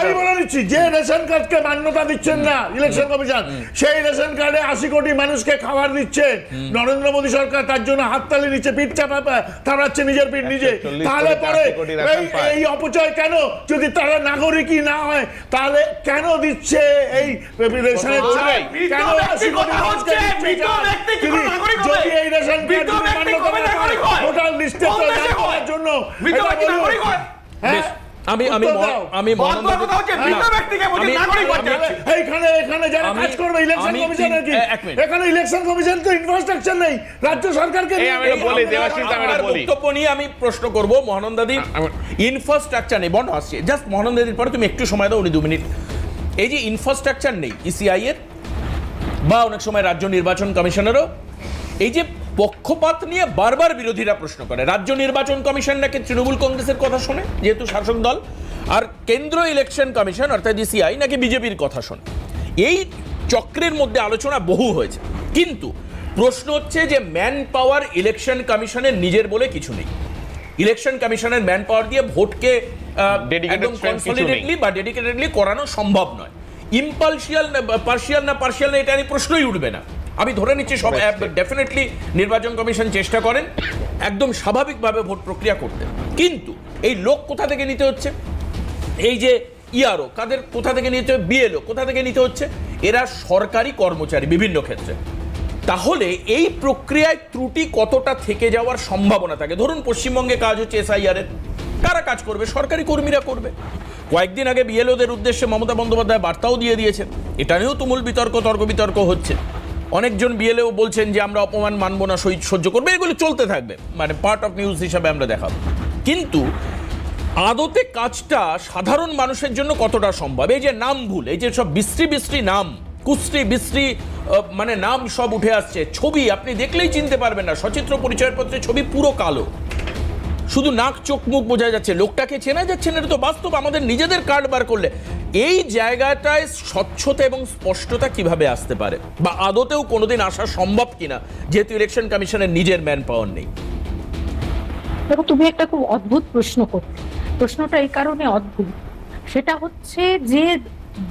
আমি বলে দিচ্ছি, যে রেশন কার্ডকে মান্যতা দিচ্ছেন না ইলেকশন কমিশন, সেই রেশন কার্ডে 80 কোটি মানুষকে খাবার দিচ্ছেন নরেন্দ্র মোদী সরকার, তার জন্য হাততালি নিচ্ছে, পিঠ চাপা থামাচ্ছে নিজের পিঠ নিজে। তাহলে পরে এই অপচয় কেন? যদি তারা নাগরিকই না হয় তাহলে কেন দিচ্ছে এই রেশনের চাল? কেন 80 কোটি মানুষকে দিচ্ছে? যদি এই রেশন কার্ড মান্যতা না পায়, ভোটার লিস্টে তো নাম করার জন্য এটা বলুন। বেশ, আমি এখানে যারা কাজ করবে ইলেকশন কমিশনের কি, এখানে ইলেকশন কমিশন তো ইনফ্রাস্ট্রাকচার নেই, রাজ্য সরকারকে বক্তব্য নিয়ে আমি প্রশ্ন করব মহানন্দাদি। ইনফ্রাস্ট্রাকচার নেই, বন্ধ আসছে, জাস্ট মহানন্দাদির পরে তুমি একটু সময় দাও, উনি 2 মিনিট। এই যে ইনফ্রাস্ট্রাকচার নেই ECI এর, বা অনেক সময় রাজ্য নির্বাচন কমিশনেরও, এই যে পক্ষপাত নিয়ে বারবার বিরোধীরা প্রশ্ন করে, রাজ্য নির্বাচন কমিশন নাকি তৃণমূল কংগ্রেসের কথা শোনে যেহেতু শাসক দল, আর কেন্দ্র ইলেকশন কমিশন অর্থাৎ ECI নাকি বিজেপির কথা শোনে। এই চক্রের মধ্যে আলোচনা বহু হয়েছে, কিন্তু প্রশ্ন হচ্ছে যে ম্যান পাওয়ার ইলেকশন কমিশনের নিজের বলে কিছু নেই। ইলেকশন কমিশনের ম্যান পাওয়ার দিয়ে ভোটকে একদম কনসলিডেটলি বা ডেডিকেটেডলি করানো সম্ভব নয়। ইম্পার্শিয়াল না পার্শিয়াল না, এটা নিয়ে প্রশ্নই উঠবে না। আমি ধরে নিচ্ছি সব ডেফিনেটলি নির্বাচন কমিশন চেষ্টা করেন একদম স্বাভাবিকভাবে ভোট প্রক্রিয়া করতে, কিন্তু এই লোক কোথা থেকে নিতে হচ্ছে? এই যে ERO কাদের কোথা থেকে নিতে হচ্ছে, BLO কোথা থেকে নিতে হচ্ছে? এরা সরকারি কর্মচারী বিভিন্ন ক্ষেত্রে। তাহলে এই প্রক্রিয়ায় ত্রুটি কতটা থেকে যাওয়ার সম্ভাবনা থাকে? ধরুন পশ্চিমবঙ্গে কাজ হচ্ছে SIR এর, কারা কাজ করবে? সরকারি কর্মীরা করবে। কয়েকদিন আগে BLOদের উদ্দেশ্যে মমতা বন্দ্যোপাধ্যায় বার্তাও দিয়ে দিয়েছেন, এটা নিয়েও তুমুল তর্ক বিতর্ক হচ্ছে। অনেকজন BLO বলছেন যে আমরা অপমান মানব না, সহ্য করবে, এগুলো চলতে থাকবে, মানে পার্ট অফ নিউজ হিসাবে আমরা দেখাবো। কিন্তু আদতে কাজটা সাধারণ মানুষের জন্য কতটা সম্ভব? এই যে নাম ভুল, এই যে সব বিশ্রী বিশ্রী নাম, কুশ্রী বিশ্রী মানে নাম সব উঠে আসছে, ছবি আপনি দেখলেই চিনতে পারবেন না, সচিত্র পরিচয়পত্রের ছবি পুরো কালো, শুধু নাক চোখ মুখ বোঝা যাচ্ছে, লোকটাকে চেনা যাচ্ছে না। এটা তো বাস্তব, আমাদের নিজেদের কার্ড বার করলে। এই জায়গাটায় স্বচ্ছতা এবং স্পষ্টতা কিভাবে আসতে পারে, বা আদতেও কোনোদিন আসা সম্ভব কিনা, যেহেতু ইলেকশন কমিশনের নিজের ম্যান পাওয়ার নেই? দেখো, তুমি একটা খুব অদ্ভুত প্রশ্ন করতে। প্রশ্নটা এই কারণে অদ্ভুত, সেটা হচ্ছে যে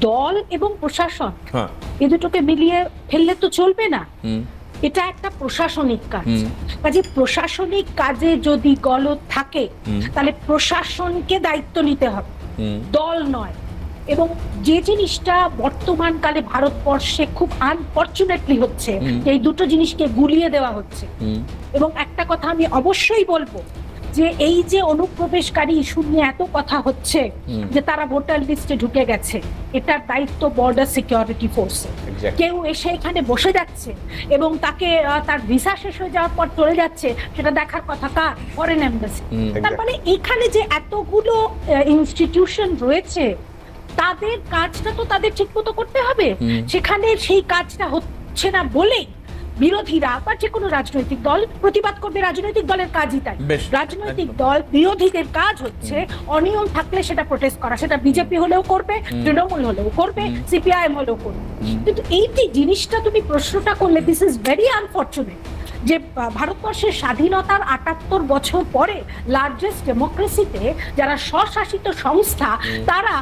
দল এবং প্রশাসন হ্যাঁ, এই দুটোকে মিলিয়ে ফেললে তো চলবে না। এটা একটা প্রশাসনিক কাজ। কাজে প্রশাসনিক কাজে যদি গলদ থাকে তাহলে প্রশাসনকে দায়িত্ব নিতে হবে, দল নয়। এবং যে জিনিসটা বর্তমানকালে ভারতবর্ষে খুব আনফরচুনেটলি হচ্ছে, এই দুটো জিনিসকে গুলিয়ে দেওয়া হচ্ছে। এবং একটা কথা আমি অবশ্যই বলবো, যে এই যে অনুপ্রবেশকারী ইস্যু নিয়ে এত কথা হচ্ছে যে তারা ভোটার লিস্টে ঢুকে গেছে, এটার দায়িত্ব বর্ডার সিকিউরিটি ফোর্স। কেউ এসে এখানে বসে যাচ্ছে এবং তাকে তার ভিসা শেষ হয়ে যাওয়ার পর চলে যাচ্ছে, সেটা দেখার কথা কার? Foreign embassy. তার মানে এখানে যে এতগুলো ইনস্টিটিউশন রয়েছে, তাদের কাজটা তো তাদের ঠিক মতো করতে হবে। সেখানে সেই কাজটা হচ্ছে না বলেই বিরোধীরা বা যে কোনো রাজনৈতিক দল প্রতিবাদ করবে। রাজনৈতিক দলের কাজই তাই। রাজনৈতিক দল বিরোধীদের কাজ হচ্ছে অনিয়ম থাকলে সেটা প্রোটেস্ট করা। সেটা বিজেপি হলেও করবে, তৃণমূল হলেও করবে, সিপিআইএম হলেও করবে। কিন্তু এই যে জিনিসটা তুমি প্রশ্নটা করলে, দিস ইজ ভেরি আনফরচুনেট যে ভারতবর্ষের স্বাধীনতার ৭৮ বছর পরে লার্জেস্ট ডেমোক্রেসিতে যারা স্বশাসিত সংস্থা, তারা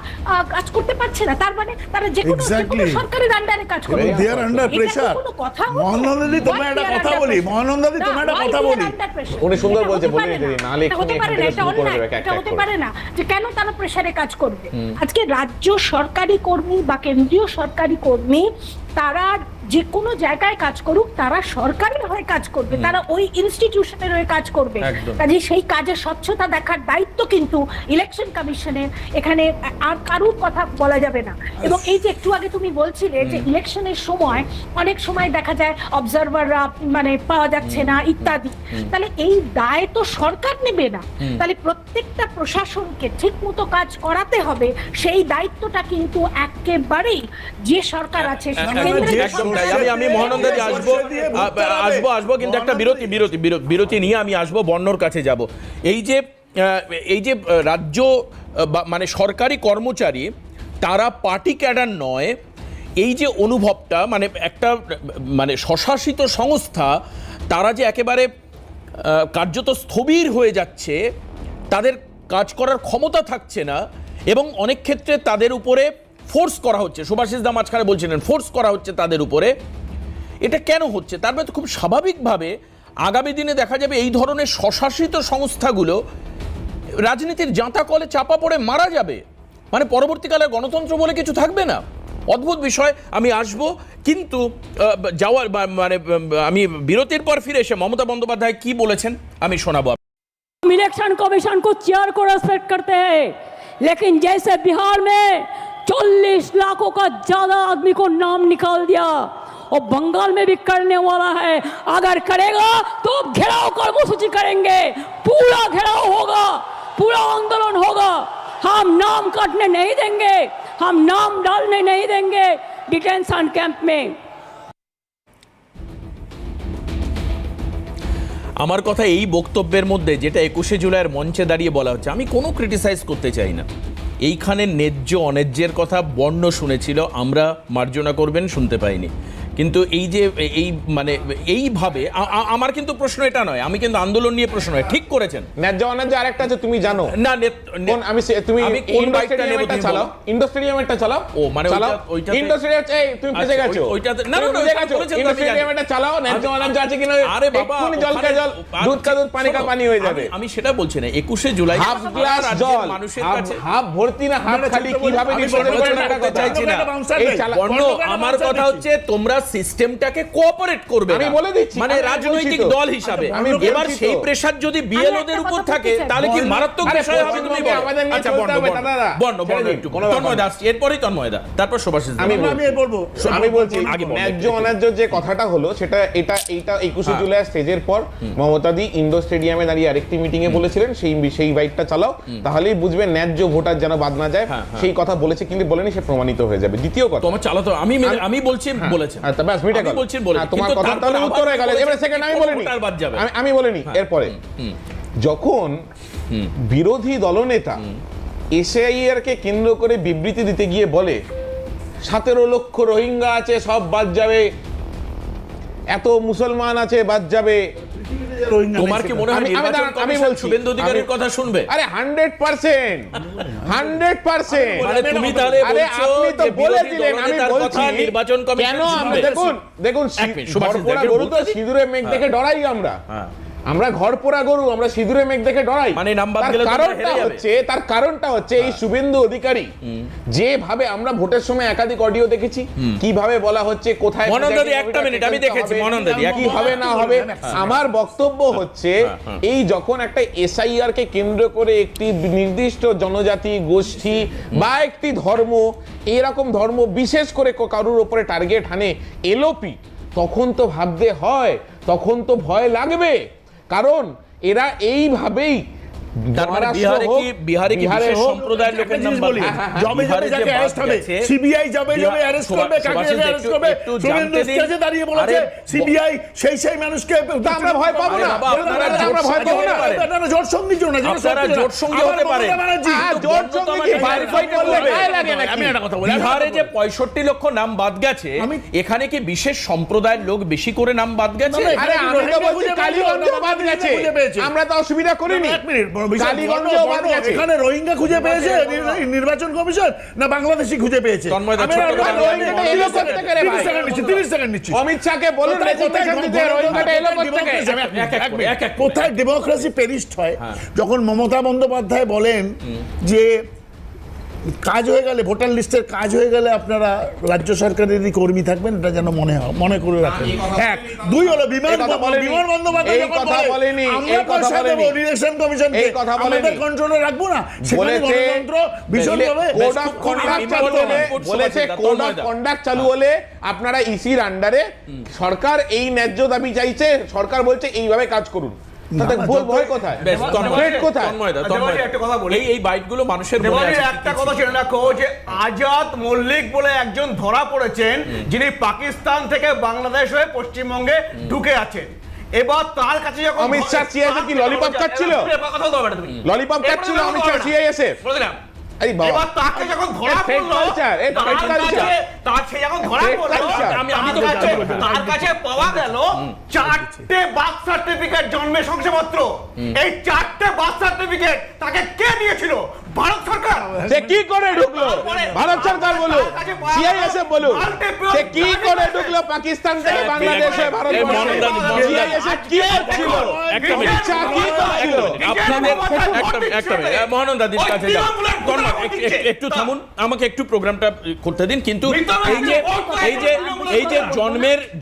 কাজ করতে পারছে না। তার মানে তারা যে কোনো সরকারের আন্ডারে কাজ করবে। দে আর আন্ডার প্রেসার। মহানন্দাদি, তোমার একটা কথা বলি, মহানন্দাদি তোমার একটা কথা বলি। উনি সুন্দর বলছে, বলে দিন না লিখুন, এটা হতে পারে না যে কেন তারা প্রেসারে কাজ করবে। আজকে রাজ্য সরকারি কর্মী বা কেন্দ্রীয় সরকারি কর্মী, তারা যে কোনো জায়গায় কাজ করুক, তারা সরকারের হয়ে কাজ করবে, তারা ওই ইনস্টিটিউশনের হয়ে কাজ করবে। কাজে সেই কাজের স্বচ্ছতা দেখার দায়িত্ব কিন্তু ইলেকশন কমিশনের। এখানে আর কারুর কথা বলা যাবে না। এবং এই যে একটু আগে তুমি বলছিলে যে ইলেকশনের সময় অনেক সময় দেখা যায় অবজারভাররা মানে পাওয়া যাচ্ছে না ইত্যাদি, তাহলে এই দায় তো সরকার নেবে না। তাহলে প্রত্যেকটা প্রশাসনকে ঠিক মতো কাজ করাতে হবে। সেই দায়িত্বটা কিন্তু একেবারেই যে সরকার আছে, আমি মহানন্দাদি আসবো কিন্তু একটা বিরতি নিয়ে আমি আসবো, বর্ণর কাছে যাব। এই যে রাজ্য মানে সরকারি কর্মচারী, তারা পার্টি ক্যাডার নয়, এই যে অনুভবটা, মানে একটা মানে স্বশাসিত সংস্থা, তারা যে একেবারে কার্যত স্থবির হয়ে যাচ্ছে, তাদের কাজ করার ক্ষমতা থাকছে না, এবং অনেক ক্ষেত্রে তাদের উপরে ফোর্স করা হচ্ছে। সুভাষিস দা মাঝখানে বলছিলেন ফোর্স করা হচ্ছে তাদের উপরে। এটা কেন হচ্ছে? তার মানে খুব স্বাভাবিকভাবে আগামী দিনে দেখা যাবে এই ধরনের স্বশাসিত সংস্থাগুলো রাজনীতির জাঁতা কলে চাপা পড়ে মারা যাবে। মানে পরবর্তীকালে গণতন্ত্র বলে কিছু থাকবে না। অদ্ভুত বিষয়। আমি আসবো, কিন্তু যাওয়ার মানে আমি বিরতির পর ফিরে এসে মমতা বন্দ্যোপাধ্যায় কি বলেছেন আমি শোনাবো। इलेक्शन कमीशन को चेयर को रेस्पेक्ट करते हैं, लेकिन जैसे बिहार में 40 लाखों का ज्यादा आदमी को नाम निकाल दिया, और बंगाल में भी करने वाला है। अगर करेगा तो घेराव कर्मसूची करेंगे, पूरा घेराव होगा, पूरा आंदोलन होगा। हम नाम काटने नहीं देंगे, हम नाम डालने नहीं देंगे डिटेंशन कैंप में। আমার কথা এই বক্তব্যের মধ্যে, যেটা 21শে জুলাইয়ের মঞ্চে দাঁড়িয়ে বলা হচ্ছে, আমি কোনো ক্রিটিসাইজ করতে চাই না। এইখানে ন্যায্য অন্যায্যের কথা বর্ণ শুনেছিল, আমরা মার্জনা করবেন শুনতে পাইনি। কিন্তু এই যে এই মানে এইভাবে আমার কিন্তু প্রশ্ন এটা নয়, আমি কিন্তু আন্দোলন নিয়ে প্রশ্ন নয়, ঠিক করেছেন। ন্যায্য অন্যায্য আরেকটা আছে, তুমি জানো না? তুমি কোন বাইকটা নেব? তুমি চালাও ইন্ডো স্টেডিয়ামটা চালাও। ও মানে ওইটা ইন্ডো স্টেডিয়াম, এই তুমি ফেসে গেছো ওইটাতে। না ফেসে গেছো, ইন্ডো স্টেডিয়ামটা চালাও। ন্যায্য অন্যায্য আছে কিনা? আরে বাবা, জল কা জল, দুধ কা দুধ, পানি কা পানি হয়ে যাবে। আমি সেটা বলছি না। 21শে জুলাই হাফ গ্লাস জল মানুষের কাছে, হাফ ভর্তি না হাফ খালি, কিভাবে নির্ধারণ করতে চাইছি না। এই বর্ণ, আমার কথা হচ্ছে তোমরা সিস্টেমটাকে কোঅপারেট করবে আমি না। বলে দিচ্ছি, মানে আমি রাজনৈতিক বলছি তো। দল হিসাবে আমি এবার বলছি সেই তো। প্রেসার যদি বিএলওদের একটা উপর কথা থাকে বলতে চাই। তাহলে কি মারাত্মক আরে বিষয় হবে তুমি পশ্চিমবঙ্গে বলো। আমাদের নিয়ে আচ্ছা চলতে হবে, বর্ণ দাদা। ছেড়ে দিন, একটু কোনো ব্যাপার তন্ময় না। দাস এরপরই তন্ময় দা, তারপর সুভাষিস দা। আমি বলবো আমি বলছি আগে বলো। ন্যায্য অন্যায্য যে কথাটা হলো সেটা এইটা 21শে জুলাই স্টেজের পর মমতা দি ইন্ডোর স্টেডিয়ামে দাঁড়িয়ে আরেকটি মিটিং এ বলেছিলেন সেই বাইকটা চালাও, তাহলেই বুঝবেন ন্যায্য ভোটার যেন বাদ না যায়। সেই কথা বলেছে কিন্তু বলেনি, সে প্রমাণিত হয়ে যাবে। দ্বিতীয় কথা, তোমার চালাতো আমি বলছি বলেছেন। আচ্ছা ব্যাস মিটে গেল। আমি বলছি বলেছেন। তোমার কিন্তু কথা তারপরে তাহলে আবার উত্তর হয়ে গেল। বলেছেন এবারে সেকেন্ড আমি কোন বলিনি, ভোটার বাদ যাবে। আমি বলিনি। এরপরে যখন বিরোধী দলনেতা এসআইআর কে কেন্দ্র করে বিবৃতি দিতে গিয়ে বলে 17 লক্ষ রোহিঙ্গা আছে সব বাদ যাবে, এত মুসলমান আছে বাদ যাবে, তোমার কি মনে হয় আমি নির্বাচন দাঁড়ান, আমি কমিশন বলছি, শুভেন্দু অধিকারীর আমি- কথা শুনবে? আরে 100%, 100%। মানে তুমি তাহলে আরে বলছো আপনি তো যে বলে বিরোধী দিলেন, আমি দলনেতার বলছি কথা নির্বাচন কমিশন কেন আমরা শুনবে? দেখুন এক মিনিট, সুভাষিস দা, ঘরপোড়া একটু গরু তো বলতে দিন। সিঁদুরে মেঘ দেখে ডরাই আমরা। হ্যাঁ। আমরা ঘর পোড়া গরু, আমরা সিঁদুরে মেঘ দেখে ডরাই। মানে নাম বাদ তার গেলে তো আমরা কারণটা হেরে যাবে। হচ্ছে এই শুভেন্দু অধিকারী যেভাবে আমরা ভোটের সময় একাধিক অডিও দেখেছি, কিভাবে বলা হচ্ছে কোথায় মনোনন্দ দি, একটা মিনিট, আমি দেখেছি, মনোনন্দ দি, কি হবে না হবে। আমার বক্তব্য হচ্ছে এই যখন একটা এসআইআর কে কেন্দ্র করে একটি নির্দিষ্ট জনজাতি গোষ্ঠী বা একটি ধর্ম, এরকম ধর্ম বিশেষ করে কারোর উপরে টার্গেট হানে এলওপি, তখন তো ভাবতে হয়, তখন তো ভয় লাগবে। কারণ এরা এইভাবেই তার মানে বিহারে কি বিশেষ সম্প্রদায়ের লোকের নাম বাদ গেছে? জবে বিহারে যে যাকে বাদ অ্যারেস্ট হবে, গেছে, সিবিআই যাবে অ্যারেস্ট করবে, কাকে সুভাষিস দা, অ্যারেস্ট করবে, একটু শুভেন্দু জানতে দিন। স্টেজে দাঁড়িয়ে বলেছে আরে, সিবিআই সেই মানুষকে তা আমরা ভয় পাবো না। বাবা, আপনারা আমরা ভয় পাবো না। আপনারা জোট সঙ্গী জন্য আপনারা জোট সঙ্গী হতে পারে। জোট সঙ্গী কি verify করলে গায়ে লাগে নাকি? আমি একটা কথা বলি, বিহারে যে 65 লক্ষ নাম বাদ গেছে, এখানে কি বিশেষ সম্প্রদায়ের লোক বেশি করে নাম বাদ গেছে? আরে আমি তো বলছি কালীগঞ্জেও বাদ গেছে, আমরা তো অসুবিধা করিনি। এক মিনিট, কালীগঞ্জেও বাদ গেছে। এখানে রোহিঙ্গা খুঁজে পেয়েছে নির্বাচন কমিশন না বাংলাদেশি খুঁজে পেয়েছে? তন্ময় দা, আমি ছোট্ট একটা করে কথা বলি, রোহিঙ্গাটা এলো কোত্থেকে রে ভাই? 30 সেকেন্ড নিচ্ছি, 30 সেকেন্ড নিচ্ছি। অমিত শাহকে বলুন রেজিগনেশন দিতে, রোহিঙ্গাটা এলো কোত্থেকে? কোথায় ডেমোক্রেসি পেরিস্ট হয় যখন মমতা বন্দ্যোপাধ্যায় বলেন যে কাজ হয়ে গেলে, ভোটার লিস্টের কাজ হয়ে গেলে আপনারা রাজ্য সরকারেরই কর্মী থাকবেন, এটা যেন মনে করে রাখেন। এক, দুই হলো বিমান বন্দ্যোপাধ্যায় এই যখন কথা বলে, বলেনি, আমরা এই কথা পয়সা দেবো বলেনি। ইলেকশন কমিশনকে, এই কথা বলেনি। আমাদের কন্ট্রোলে রাখবো না, সেখানে গণতন্ত্র ভীষণভাবে কোড অফ কন্ডাক্ট চালু হলে, বলেছে কোড অফ কন্ডাক্ট চালু হলে আপনারা ইসির আন্ডারে, সরকার এই ন্যায্য দাবি চাইছে, সরকার বলছে এইভাবে কাজ করুন, তাতে ভয় কোথায়? বেশ, তন্ময় Threat কোথায়? তন্ময় দা, দেবাশিস, একটা কথা বলি। এই বাইটগুলো মানুষের মনে দেবাশিস, আছে। একটা কথা জেনে রাখো যে আজাদ মল্লিক বলে একজন ধরা পড়েছেন, যিনি পাকিস্তান থেকে বাংলাদেশ হয়ে পশ্চিমবঙ্গে ঢুকে আছেন। এবার তার কাছে যখন অমিত শাহ CISF কি ললিপপ খাচ্ছিল? কথা বলতে হবে না তুমি। ললিপপ খাচ্ছিল অমিত শাহ CISF? বলছিলাম এই বাবা, এবার তাকে যখন ধরা এ fake পড়লো, culture, এ তার fake culture। কাছে- তার সে যখন ধরা Fake পড়লো, culture। আমি তো তার কাছে পাওয়া গেল 4টে বার্থ সার্টিফিকেট, জন্মের শংসাপত্র। এই 4টে বার্থ সার্টিফিকেট তাকে কে দিয়েছিল? ভারত সরকার। সে কি করে ঢুকলো? ভারত সরকার বলুন, CISF বলুন, সে কি করে ঢুকলো পাকিস্তান থেকে বাংলাদেশে? ভারত CISF কি করছিল? একটা মিনিট। অমিত শাহ কি করছিল? আপনাদের একটা মিনিট, মহানন্দাদির কাছে যান। তন্ময়, একটু থামুন, আমাকে একটু প্রোগ্রামটা করতে দিন। কিন্তু এই যে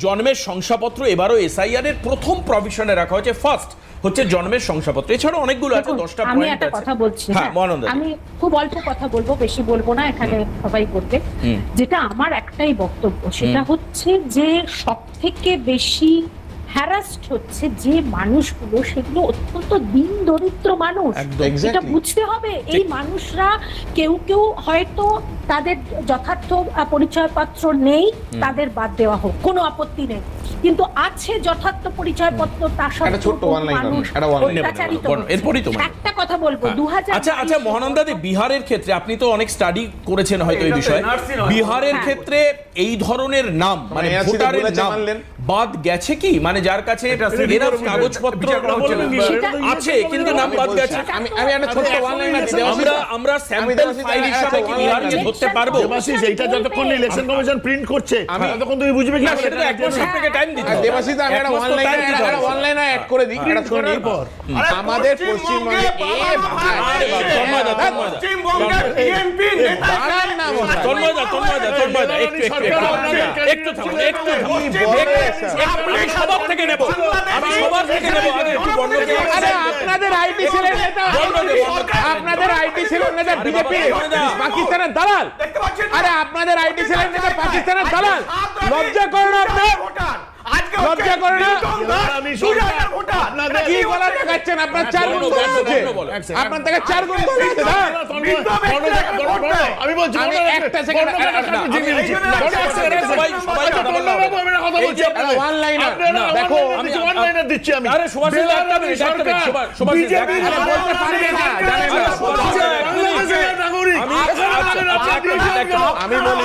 জন্মের শংসাপত্র এবারও এসআইআর এর প্রথম প্রভিশনে রাখা হয়েছে, ফার্স্ট হচ্ছে জন্মের শংসাপত্র, এছাড়া অনেকগুলো আছে, 10টা আমি পয়েন্ট একটা আছে। কথা বলছি, হ্যাঁ, মহানন্দা। আমি খুব অল্প কথা বলবো, বেশি বলবো না, এখানে সবাই করবে। যেটা আমার একটাই বক্তব্য, সেটা হচ্ছে যে সব থেকে বেশি হ্যারাস্ট হচ্ছে যে মানুষগুলো, সেগুলো অত্যন্ত দিন দরিদ্র মানুষ। Exactly. এটা বুঝতে হবে। এই মানুষরা কেউ হয়তো তাদের যথার্থ পরিচয়পত্র নেই, তাদের বাদ দেওয়া হোক, কোনো আপত্তি নেই, কিন্তু আছে যথার্থ পরিচয়পত্র, তার একটা ছোট্ট সত্ত্বেও one liner, মানুষ একটা one liner, অত্যাচারিত এরপরই তো হচ্ছে। একটা কথা বলবো, 2000 আচ্ছা আচ্ছা, মহানন্দাদি, বিহারের ক্ষেত্রে আপনি তো অনেক স্টাডি করেছেন হয়তো এই এটা তো বিষয়ে। NRC নয়। বিহারের হ্যাঁ। ক্ষেত্রে এই ধরনের নাম মানে NRC তে ভোটারের বলেছে, নাম মানলেন। বাদ গেছে কি? মানে যার কাছে এরা কাগজপত্র আছে কিন্তু নাম বাদ গেছে। আমি একটা ছোট্ট one liner দিতে আমরা স্যাম্পল ফাইল হিসাবে কি বিহারকে ধরতে পারবো? দেবাশিস, এইটা যতক্ষণ ইলেকশন কমিশন প্রিন্ট করছে ততক্ষণ তুমি বুঝবে কি না, সেটা তো এক বছর থেকে টাইম দিতে হবে। দেবাশিস, আমি একটা এক মাস তো time দিতে হবে। one liner অ্যাড করে দিই, এটা শুনে নিই। আমাদের পশ্চিমবঙ্গে আপনাদের আইটি সেলের নেতা, আপনাদের আইটি সেলের নেতা বিজেপি পাকিস্তানের দালাল। আরে আপনাদের আইটি সেলের নেতা পাকিস্তানের দালাল, লজ্জা করে না আপনার? লজ্জা করে না? কি বলা দেখাচ্ছেন? আপনার 4 গুণ বলা আছে, আপনার থেকে 4 গুণ বলা আছে। আমি বলছি আমি একটা সেকেন্ড ওয়ান লাইনার দেখো, আমি ওয়ান লাইনার দিচ্ছি আমি। আরে সুভাষ বলতে পারবে না, জানেন না। আমি বলি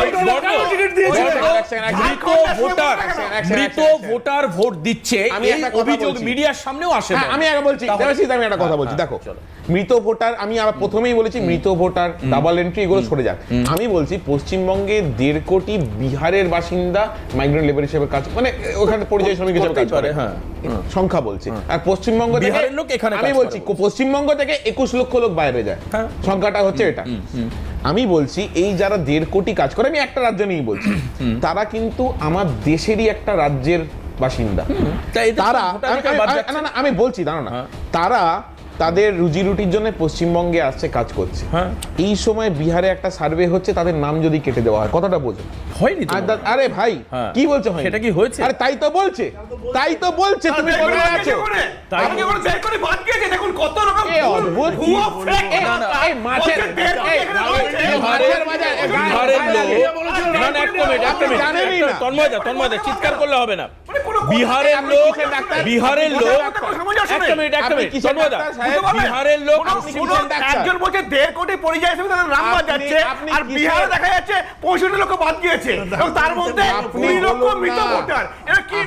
মৃত ভোটার ভোট দিচ্ছে, আমি এই একটা কথা অভিযোগ বলছি। মিডিয়ার সামনেও আসে। হ্যাঁ, আমি আগে বলছি দেবাশিস, আমি একটা কথা বলছি। দেখো, মৃত ভোটার, আমি আবার প্রথমেই বলেছি মৃত ভোটার, ডাবল এন্ট্রি, এগুলো সরে যাক। আমি বলছি পশ্চিমবঙ্গে 1.5 কোটি বিহারের বাসিন্দা মাইগ্রেন্ট লেবার হিসেবে কাজ, মানে ওখানে পরিযায়ী শ্রমিক হিসেবে কাজ করে, হ্যাঁ, সংখ্যা বলছি। আর পশ্চিমবঙ্গ থেকে বিহারের লোক এখানে আমি কাজ বলছি করে। পশ্চিমবঙ্গ থেকে 21 লক্ষ লোক বাইরে যায়, সংখ্যাটা হচ্ছে এটা। আমি বলছি এই যারা 1.5 কোটি কাজ করে, আমি একটা রাজ্য নিয়েই বলছি, তারা কিন্তু আমার দেশেরই একটা রাজ্যের বাসিন্দা। তারা আমি বলছি, দাঁড়া না, তারা তাদের রুজি রুটির জন্য পশ্চিমবঙ্গে আসছে, কাজ করছে। এই সময় বিহারে একটা সার্ভে হচ্ছে, তাদের নাম যদি কেটে দেওয়া হয়, কথাটা বোঝো হয়নি তো? আরে ভাই কি বলছো, সেটা কি হয়েছে? আরে তাই তো বলছে, তাই তো বলছে, তুমি বলে আছো অদ্ভুত। এই মাছের জানেনই না, তন্ময়দা চিৎকার করলে হবে না। বিহারের লোক, বিহারের লোক, একটা মিনিট, তন্ময়দা, বিহারের লোক একজন বলছে 1.5 কোটি পরিযায়ী শ্রমিক তাদের নাম বাদ যাচ্ছে, আর বিহারে দেখা যাচ্ছে 65 লক্ষ বাদ গিয়েছে, এবং তার মধ্যে 20 লক্ষ মৃত ভোটার। এটা কি,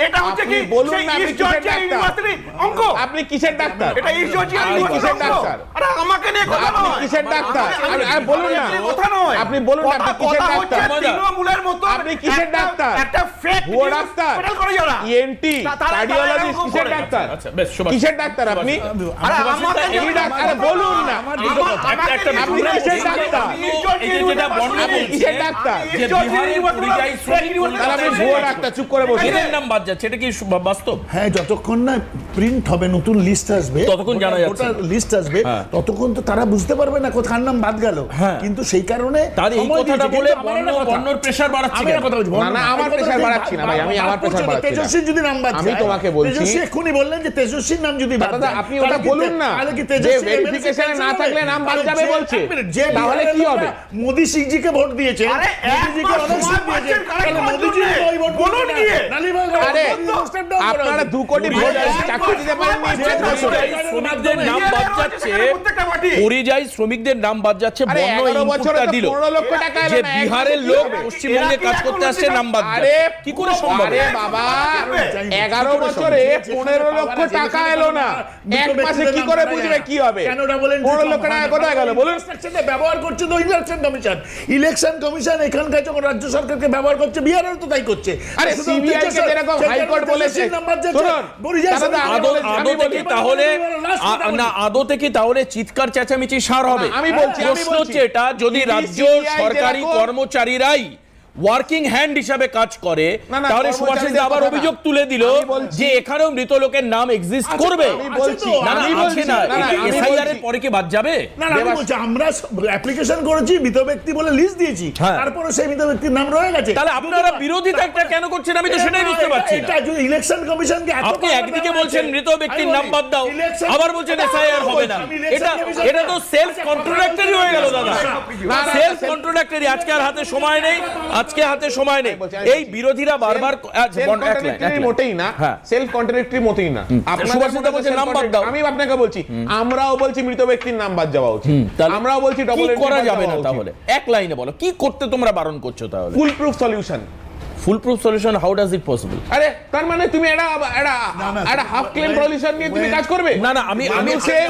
এটা হচ্ছে কি সেই ইস্ট জর্জিয়া ইউনিভার্সিটি অঙ্ক? আপনি কিসের ডাক্তার? এটা ইস্ট জর্জিয়া ইউনিভার্সিটি ডাক্তার। আরে আমাকে নিয়ে কথা নয়, আপনি কিসের ডাক্তার? আরে বলুন না, কথা নয়, আপনি বলুন না, আপনি কিসের ডাক্তার? তৃণমূলের মতো আপনি কিসের ডাক্তার? একটা ফেক ভুয়ো ডাক্তার, পেটাল করে যারা ইএনটি, কার্ডিওলজিস্ট, কিসের ডাক্তার? আচ্ছা বেশ, সুভাষ, কিসের ডাক্তার আপনি? আরে আমাকে এই ডাক্তার, আরে বলুন না, আপনি কিসের ডাক্তার? যেটা বর্ণনা আপনি কিসের ডাক্তার? যে বিহারের পরিযায়ী শ্রমিক, তাহলে আপনি ভুয়ো ডাক্তার, চুপ করে বসে। এদের নাম বাদ যাচ্ছে, এটা কি বাস্তব? হ্যাঁ, যতক্ষণ না প্রিন্ট হবে, নতুন লিস্ট আসবে, ততক্ষণ জানা যাচ্ছে না। লিস্ট আসবে, হ্যাঁ। ততক্ষণ তো তারা বুঝতে পারবে না কোথার নাম বাদ গেল। হ্যাঁ। কিন্তু সেই কারণে তার এই সময় কথাটা দিয়েছে। বলে কিন্তু আমার একটা কথা, বর্ণর প্রেসার বাড়াচ্ছে আমি একটা কথা বলছি, না, না, আমার প্রেসার বাড়াচ্ছি না ভাই, আমি আমার প্রেসার বাড়াচ্ছি না। তেজস্বীর যদি নাম বাদ আমি যায়, তোমাকে বলছি, তেজস্বী এক্ষুনি বললেন যে তেজস্বীর নাম যদি বাদ দাদা যায়, আপনি ওটা বলুন না, যে ভেরিফিকেশনে না থাকলে নাম বাদ যাবে বলছে, তাহলে কি হবে? মোদি সিংজিকে ভোট দিয়েছে, আরে মোদিজিকে অনেক সিট দিয়েছে, তাহলে মোদিজি ওই ভোট বলুন করবে না। গিয়ে। নালিভাগ আরে আপনারা 2 কোটি ভোট চাকরি দিতে পারেননি, শ্রমিকদের নাম বাদ যাচ্ছে, পরিযায়ী শ্রমিকদের নাম বাদ যাচ্ছে, আরে বর্ণ 11 বছরে ইনপুটটা তো দিল 15 লক্ষ টাকা এলো যে না, বিহারের কি লোক হবে? পশ্চিমবঙ্গে কাজ করতে আসছে, নাম বাদ আরে যাচ্ছে, কি করে সম্ভব? আরে বাবা, 11 বছরে 15 লক্ষ টাকা এলো না, এক মাসে কি করে বুঝবে কি হবে? 15 লক্ষ টাকা কোথায় গেল বলুন? ব্যবহার করছে তো ইলেকশন কমিশন। ইলেকশন কমিশন এখানকার যখন রাজ্য সরকারকে ব্যবহার করছে, বিহারেও তো তাই করছে। আরে সিবিআই কে যেরকম হাইকোর্ট বলেছে, আদতে কি তাহলে চিৎকার চেঁচামেচি সার হবে? আমি বলছি, প্রশ্ন হচ্ছে এটা, যদি রাজ্য সরকারি কর্মচারীরাই ওয়ার্কিং হ্যান্ড হিসাবে কাজ করে, তাহলে সুভাষিস আবার অভিযোগ তুলে দিল যে এখানেও মৃত লোকের নাম এক্সিস্ট করবে। আমি বলছি, এসআইআর এর পরে কি বাদ যাবে? না, আমি বলছি আমরা অ্যাপ্লিকেশন করেছি, মৃত ব্যক্তি বলে লিস্ট দিয়েছি, তারপরে সেই মৃত ব্যক্তির নাম রয়ে গেছে। তাহলে আপনারা বিরোধিতা কেন করছেন? আমি তো সেটাই বুঝতে পারছি না। ইলেকশন কমিশনকে আপনি একদিকে বলছেন মৃত ব্যক্তির নাম বাদ দাও, আবার বলছেন এসআইআর হবে না। এটা তো সেলফ কন্ট্রাডিক্টরি হয়ে গেল দাদা, সেলফ কন্ট্রাডিক্টরি। আজকে আর হাতে সময় নেই, আজকে হাতে সময় নেই। এই বিরোধীরা বারবার মোটেই না, সেলফ কন্ট্রাডিক্টরি মোটেই না। আপনারা বলছেন নাম বাদ দাও, আমি আপনাকে বলছি আমরাও বলছি মৃত ব্যক্তির নাম বাদ যাওয়া উচিত, আমরাও বলছি ডবল করা যাবে না। তাহলে এক লাইনে বলো কি করতে তোমরা বারণ করছো? তাহলে full proof solution, full proof solution, how does it possible? আরে তার মানে তুমি একটা হাফ ক্লেম সলিউশন নিয়ে তুমি কাজ করবে? না না, আমি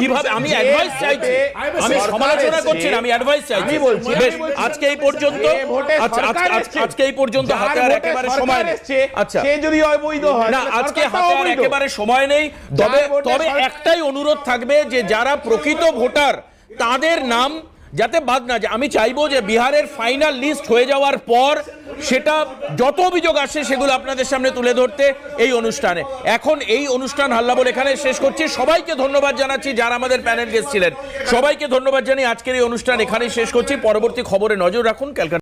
কিভাবে, আমি অ্যাডভাইস চাইছি, আমি সমালোচনা করছি না, আমি অ্যাডভাইস চাইছি। বেশ, আজকে এই পর্যন্ত, আজকে এই পর্যন্ত হাতে আর একেবারে সময় নেই। আচ্ছা, সে যদি অবৈধ হয় না, আজকে হাতে আর একেবারে সময় নেই। তবে একটাই অনুরোধ থাকবে যে যারা প্রকৃত ভোটার তাদের নাম যাতে বাদ না যায়। আমি চাইবো যে বিহারের ফাইনাল লিস্ট হয়ে যাওয়ার পর সেটা যত অভিযোগ আসে সেগুলো আপনাদের সামনে তুলে ধরতে এই অনুষ্ঠানে। এখন এই অনুষ্ঠান হাল্লা বলে এখানে শেষ করছি। সবাইকে ধন্যবাদ জানাচ্ছি যারা আমাদের প্যানেল গেস্ট ছিলেন, সবাইকে ধন্যবাদ জানিয়ে আজকের এই অনুষ্ঠান এখানেই শেষ করছি। পরবর্তী খবরে নজর রাখুন। ক্যালকাটা।